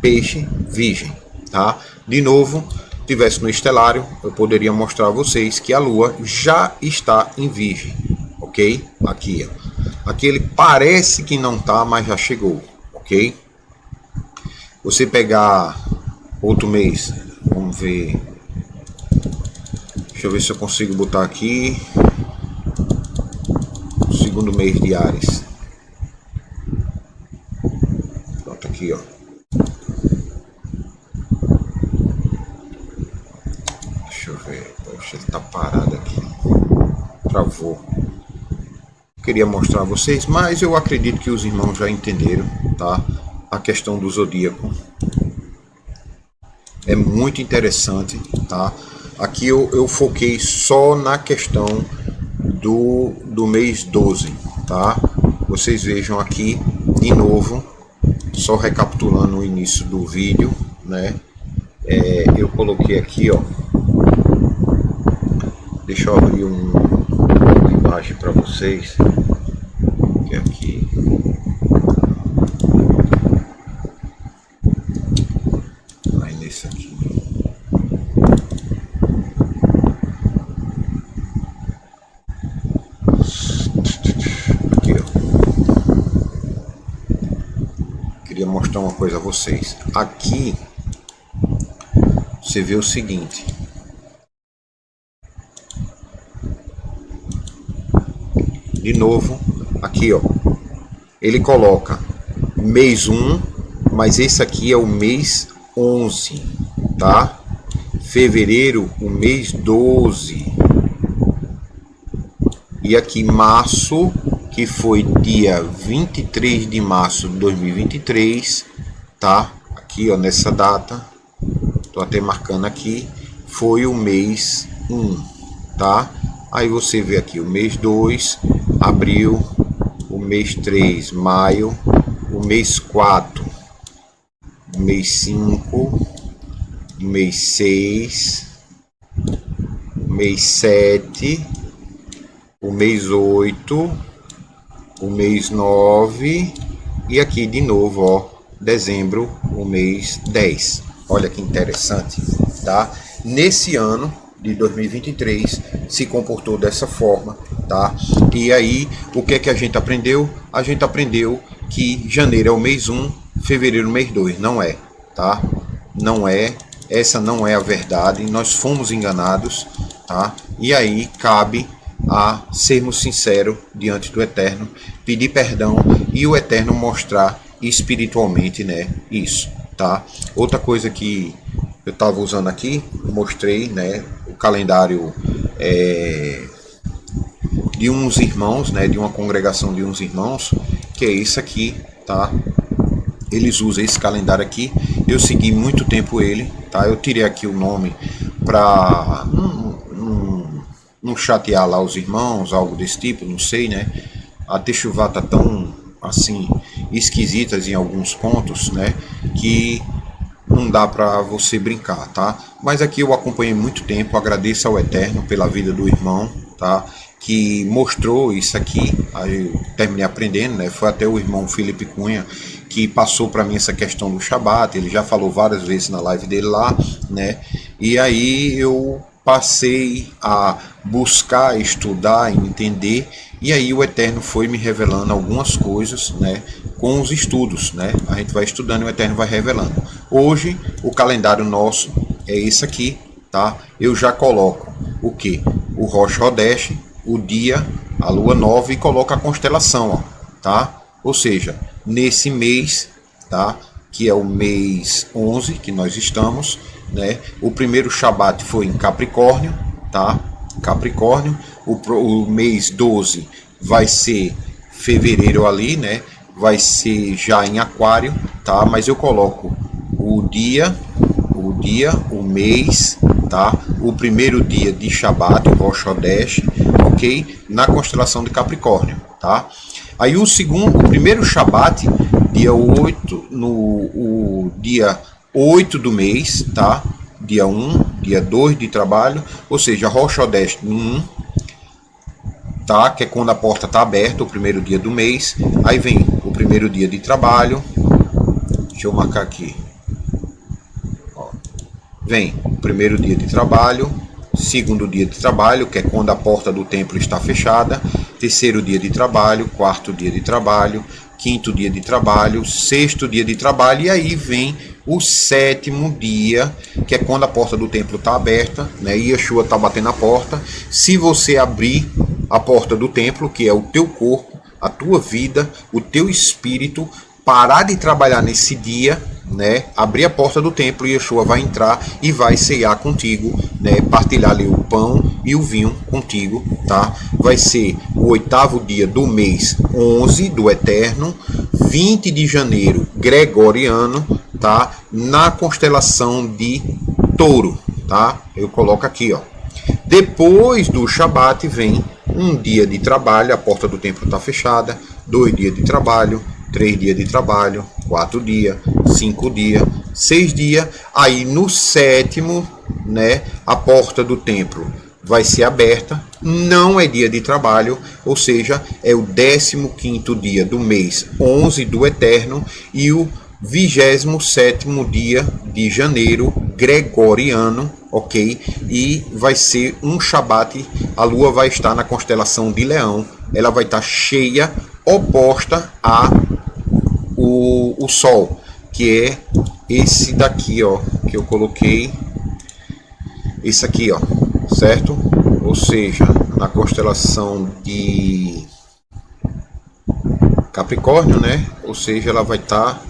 Peixe, Virgem, tá? De novo, tivesse no estelário, eu poderia mostrar a vocês que a Lua já está em Virgem, ok? Aqui, ó. Aqui ele parece que não tá, mas já chegou, ok? Você pegar outro mês, vamos ver. Deixa eu ver se eu consigo botar aqui. Segundo mês de Áries. Pronto, aqui, ó. Deixa eu ver. Poxa, ele tá parado aqui. Travou. Queria mostrar a vocês, mas eu acredito que os irmãos já entenderam, tá? A questão do zodíaco. É muito interessante, tá? Aqui eu foquei só na questão do mês 12, tá? Vocês vejam aqui de novo, só recapitulando o início do vídeo, né? Eu coloquei aqui, ó. Deixa eu abrir uma imagem para vocês, que é aqui. Aí nesse aqui. Queria mostrar uma coisa a vocês. Aqui você vê o seguinte. De novo, aqui, ó. Ele coloca mês 1, mas esse aqui é o mês 11, tá? Fevereiro, o mês 12. E aqui março, que foi dia 23 de março de 2023, tá? Aqui, ó, nessa data, tô até marcando aqui, foi o mês 1, tá? Aí você vê aqui o mês 2, abril, o mês 3, maio, o mês 4, o mês 5, o mês 6, o mês 7, o mês 8, o mês 9 e aqui de novo, ó, dezembro, o mês 10. Olha que interessante, tá? Nesse ano de 2023 se comportou dessa forma, tá? E aí, o que é que a gente aprendeu? A gente aprendeu que janeiro é o mês 1, fevereiro o mês 2. Não é, tá? Não é, essa não é a verdade, nós fomos enganados, tá? E aí cabe a sermos sinceros diante do Eterno, pedir perdão e o Eterno mostrar espiritualmente, né, isso, tá? Outra coisa que eu estava usando aqui, mostrei, né, o calendário de uns irmãos, né, de uma congregação de uns irmãos, que é isso aqui, tá? Eles usam esse calendário aqui, eu segui muito tempo ele, tá? Eu tirei aqui o nome para não chatear lá os irmãos, algo desse tipo, não sei, né? A Techuvá tá tão, assim, esquisitas em alguns pontos, né? Que não dá para você brincar, tá? Mas aqui eu acompanhei muito tempo, agradeço ao Eterno pela vida do irmão, tá? Que mostrou isso aqui, aí eu terminei aprendendo, né? Foi até o irmão Felipe Cunha que passou para mim essa questão do Shabat, ele já falou várias vezes na live dele lá, né? E aí eu passei a buscar, estudar, entender, e aí o Eterno foi me revelando algumas coisas, né, com os estudos, né? A gente vai estudando e o Eterno vai revelando. Hoje o calendário nosso é esse aqui, tá? Eu já coloco o que? O Rosh Hodesh, o dia, a lua nova e coloco a constelação, ó, tá? Ou seja, nesse mês, tá? Que é o mês 11 que nós estamos, né? O primeiro Shabat foi em Capricórnio, tá? Capricórnio. O mês 12 vai ser fevereiro ali, né? Vai ser já em Aquário, tá? Mas eu coloco o dia, o mês, tá? O primeiro dia de Shabat, o Rosh Hodesh, ok? Na constelação de Capricórnio, tá? Aí o primeiro Shabat, dia 8, o dia 8 do mês, tá? Dia 1, dia 2 de trabalho, ou seja, Rosh Hodesh 1, tá? Que é quando a porta está aberta, o primeiro dia do mês. Aí vem o primeiro dia de trabalho, deixa eu marcar aqui. Ó. Vem o primeiro dia de trabalho, segundo dia de trabalho, que é quando a porta do templo está fechada, terceiro dia de trabalho, quarto dia de trabalho, quinto dia de trabalho, sexto dia de trabalho, e aí vem o sétimo dia, que é quando a porta do templo está aberta, né? E Yeshua está batendo a porta. Se você abrir a porta do templo, que é o teu corpo, a tua vida, o teu espírito, parar de trabalhar nesse dia, né? Abrir a porta do templo, Yeshua vai entrar e vai ceiar contigo, né? Partilhar ali o pão e o vinho contigo, tá? Vai ser o 8º dia do mês 11 do Eterno, 20 de janeiro gregoriano, tá? Na constelação de Touro, tá? Eu coloco aqui, ó. Depois do Shabat vem um dia de trabalho, a porta do templo está fechada, 2 dias de trabalho, 3 dias de trabalho, 4 dias, 5 dias, 6 dias. Aí no sétimo, né, a porta do templo vai ser aberta, não é dia de trabalho, ou seja, é o 15º dia do mês 11 do Eterno e o 27º dia de janeiro gregoriano, ok? E vai ser um Shabat, a lua vai estar na constelação de Leão, ela vai estar cheia, oposta a o Sol, que é esse daqui, ó, que eu coloquei, esse aqui, ó, certo? Ou seja, na constelação de Capricórnio, né? Ou seja, ela vai estar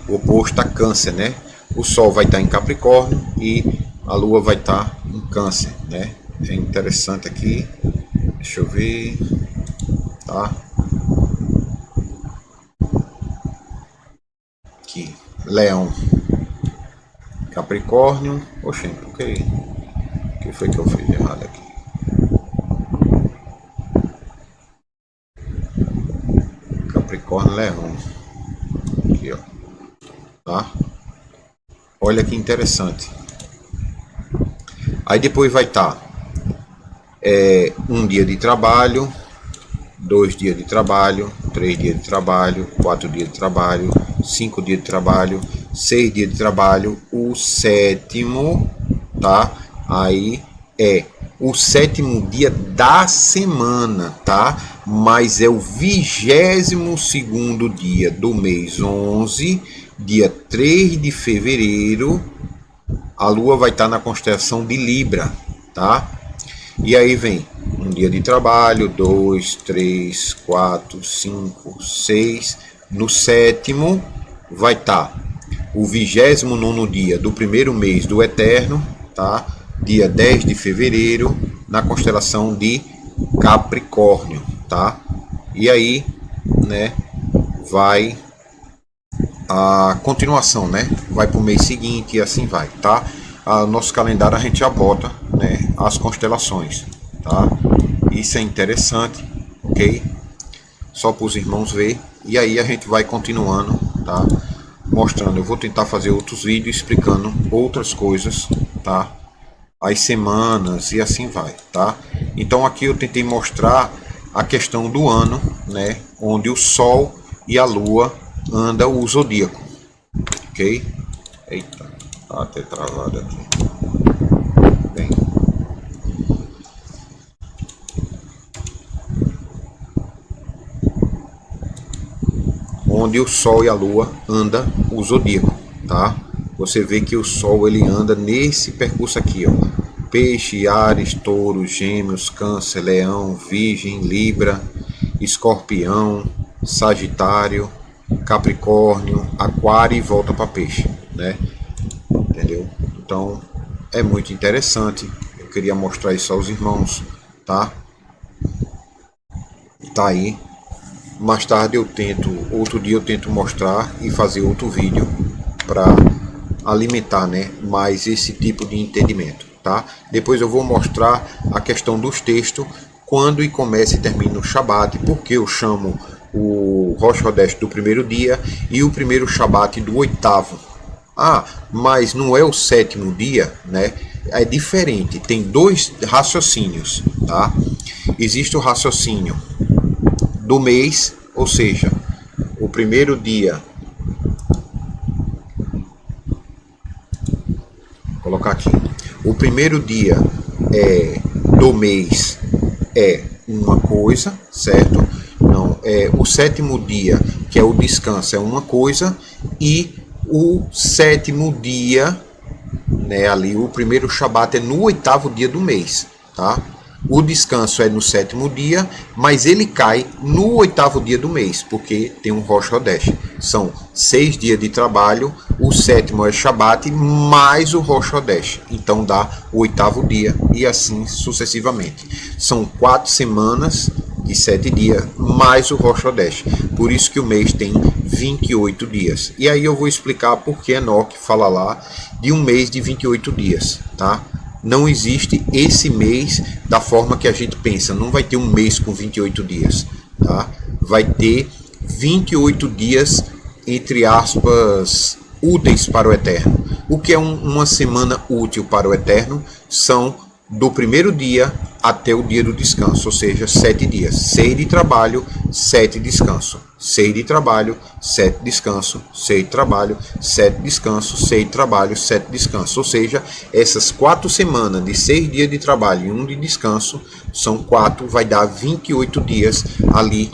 oposta a Câncer, né? O Sol vai estar em Capricórnio e a Lua vai estar em Câncer, né? É interessante aqui. Deixa eu ver, tá? Aqui, Leão, Capricórnio. Oxente, o que foi que eu fiz errado aqui? Capricórnio, Leão. Aqui, ó. Tá? Olha que interessante. Aí depois vai estar um dia de trabalho, 2 dias de trabalho, 3 dias de trabalho, 4 dias de trabalho, 5 dias de trabalho, 6 dias de trabalho, o sétimo, tá? Aí é o 7º dia da semana, tá? Mas é o 22º dia do mês 11, dia 3 de fevereiro, a Lua vai estar na constelação de Libra, tá? E aí vem um dia de trabalho, 2, 3, 4, 5, 6. No 7º vai estar o 29º dia do primeiro mês do Eterno, tá? Dia 10 de fevereiro, na constelação de Capricórnio, tá? E aí, né, vai a continuação, né? Vai para o mês seguinte e assim vai, tá? Nosso calendário a gente já bota, né, as constelações, tá? Isso é interessante, ok? Só para os irmãos ver. E aí a gente vai continuando, tá? Mostrando. Eu vou tentar fazer outros vídeos explicando outras coisas, tá? As semanas e assim vai, tá? Então aqui eu tentei mostrar a questão do ano, né? Onde o Sol e a Lua andam o zodíaco, ok? Eita, tá até travado aqui. Bem. Onde o Sol e a Lua andam o zodíaco, tá? Você vê que o Sol ele anda nesse percurso aqui, ó. Peixe, Áries, Touro, Gêmeos, Câncer, Leão, Virgem, Libra, Escorpião, Sagitário, Capricórnio, Aquário e volta para Peixe, né? Entendeu? Então é muito interessante. Eu queria mostrar isso aos irmãos, tá? Tá aí. Mais tarde outro dia eu tento mostrar e fazer outro vídeo para alimentar, né, mais esse tipo de entendimento, tá? Depois eu vou mostrar a questão dos textos, quando e começa e termina o Shabat, porque eu chamo o Rosh Hodesh do primeiro dia e o primeiro Shabat do 8º. Mas não é o 7º dia, né? É diferente, tem dois raciocínios, tá? Existe o raciocínio do mês, ou seja, o primeiro dia, vou colocar aqui, o primeiro dia do mês é uma coisa, certo? Não, o 7º dia, que é o descanso, é uma coisa, e o 7º dia, né, ali o primeiro Shabat é no 8º dia do mês, tá? O descanso é no 7º dia, mas ele cai no 8º dia do mês, porque tem um Rosh Hodesh. São 6 dias de trabalho, o 7º é Shabat, mais o Rosh Hodesh. Então dá o 8º dia e assim sucessivamente. São 4 semanas de 7 dias, mais o Rosh Hodesh. Por isso que o mês tem 28 dias. E aí eu vou explicar por que Enoque fala lá de um mês de 28 dias, tá? Não existe esse mês da forma que a gente pensa. Não vai ter um mês com 28 dias, tá? Vai ter 28 dias, entre aspas, úteis para o Eterno. O que é uma semana útil para o Eterno? São do primeiro dia até o dia do descanso, ou seja, 7 dias. 6 de trabalho, 7 de descanso. 6 de trabalho, 7 de descanso. 6 de trabalho, 7 de descanso. 6 de trabalho, 7 de descanso. Ou seja, essas 4 semanas de 6 dias de trabalho e 1 de descanso, são 4, vai dar 28 dias ali,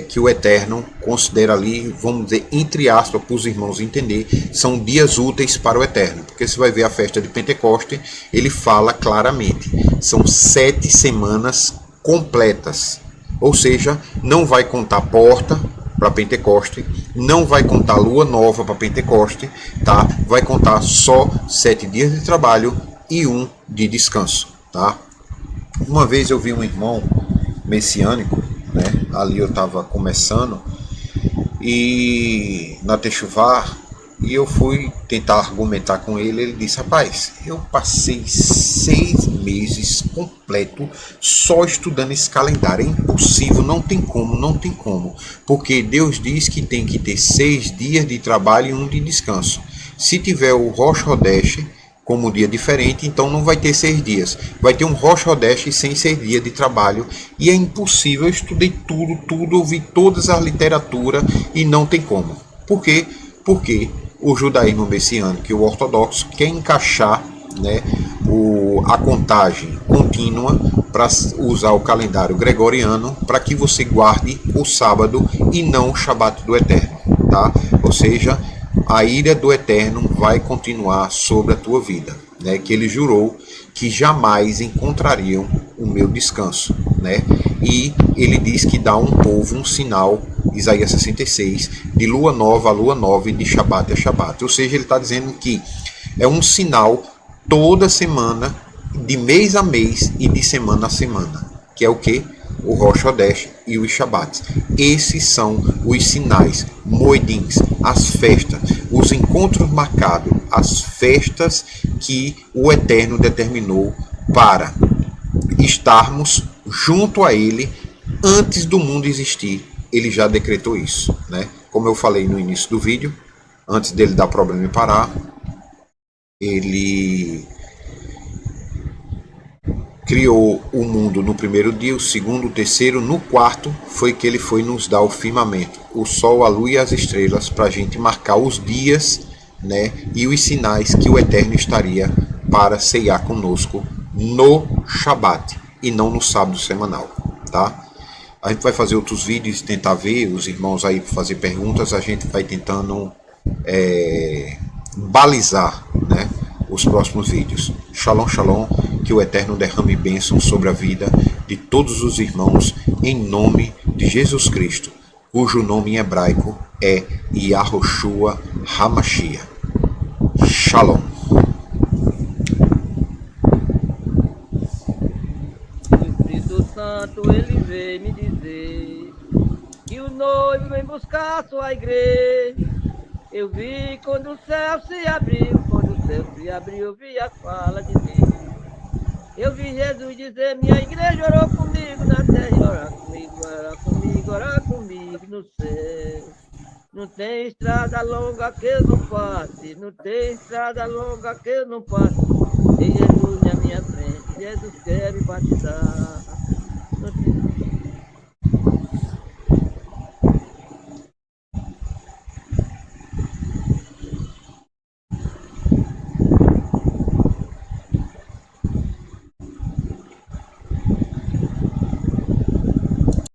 que o Eterno considera ali, vamos dizer, entre aspas, para os irmãos entender, são dias úteis para o Eterno. Porque você vai ver a festa de Pentecoste, ele fala claramente, são 7 semanas completas. Ou seja, não vai contar porta para Pentecoste, não vai contar lua nova para Pentecoste, tá? Vai contar só 7 dias de trabalho e 1 de descanso, tá? Uma vez eu vi um irmão messiânico, né? Ali eu estava começando e na Techuvá, e eu fui tentar argumentar com ele. Ele disse: rapaz, eu passei 6 meses completo só estudando esse calendário, é impossível, não tem como, porque Deus diz que tem que ter 6 dias de trabalho e 1 de descanso. Se tiver o Rosh Hodesh como dia diferente, então não vai ter 6 dias, vai ter um Rosh Hodesh sem 6 dias de trabalho, e é impossível. Eu estudei tudo, ouvi todas as literaturas e não tem como. Por quê? Porque o judaísmo messiânico e o ortodoxo quer encaixar, né, a contagem contínua para usar o calendário gregoriano para que você guarde o sábado e não o Shabat do Eterno, tá? Ou seja, a ira do Eterno vai continuar sobre a tua vida, né? Que ele jurou que jamais encontrariam o meu descanso, né? E ele diz que dá a um povo um sinal, Isaías 66, de lua nova a lua nova e de Shabat a Shabat. Ou seja, ele está dizendo que é um sinal toda semana, de mês a mês e de semana a semana, que é o que? O Rosh Hodesh e os Shabbats. Esses são os sinais, moedins, as festas, os encontros marcados, as festas que o Eterno determinou para estarmos junto a Ele antes do mundo existir. Ele já decretou isso, né? Como eu falei no início do vídeo, antes dele dar problema e parar, ele criou o mundo no primeiro dia, o segundo, o terceiro, no quarto foi que ele foi nos dar o firmamento, o sol, a lua e as estrelas, para a gente marcar os dias, né, e os sinais que o Eterno estaria para ceiar conosco no Shabat e não no sábado semanal, tá? A gente vai fazer outros vídeos e tentar ver, os irmãos aí fazer perguntas, a gente vai tentando balizar, né, os próximos vídeos. Shalom, shalom, que o Eterno derrame bênção sobre a vida de todos os irmãos, em nome de Jesus Cristo, cujo nome em hebraico é Yahoshua HaMashiach. Shalom. O Espírito Santo, ele veio me dizer que o noivo vem buscar sua igreja. Eu vi quando o céu se abriu, quando o céu se abriu, eu vi a fala de Deus. Eu vi Jesus dizer, minha igreja orou comigo na terra, orar comigo no céu. Não tem estrada longa que eu não passe, não tem estrada longa que eu não passe. Tem Jesus na minha frente, Jesus quer me batizar.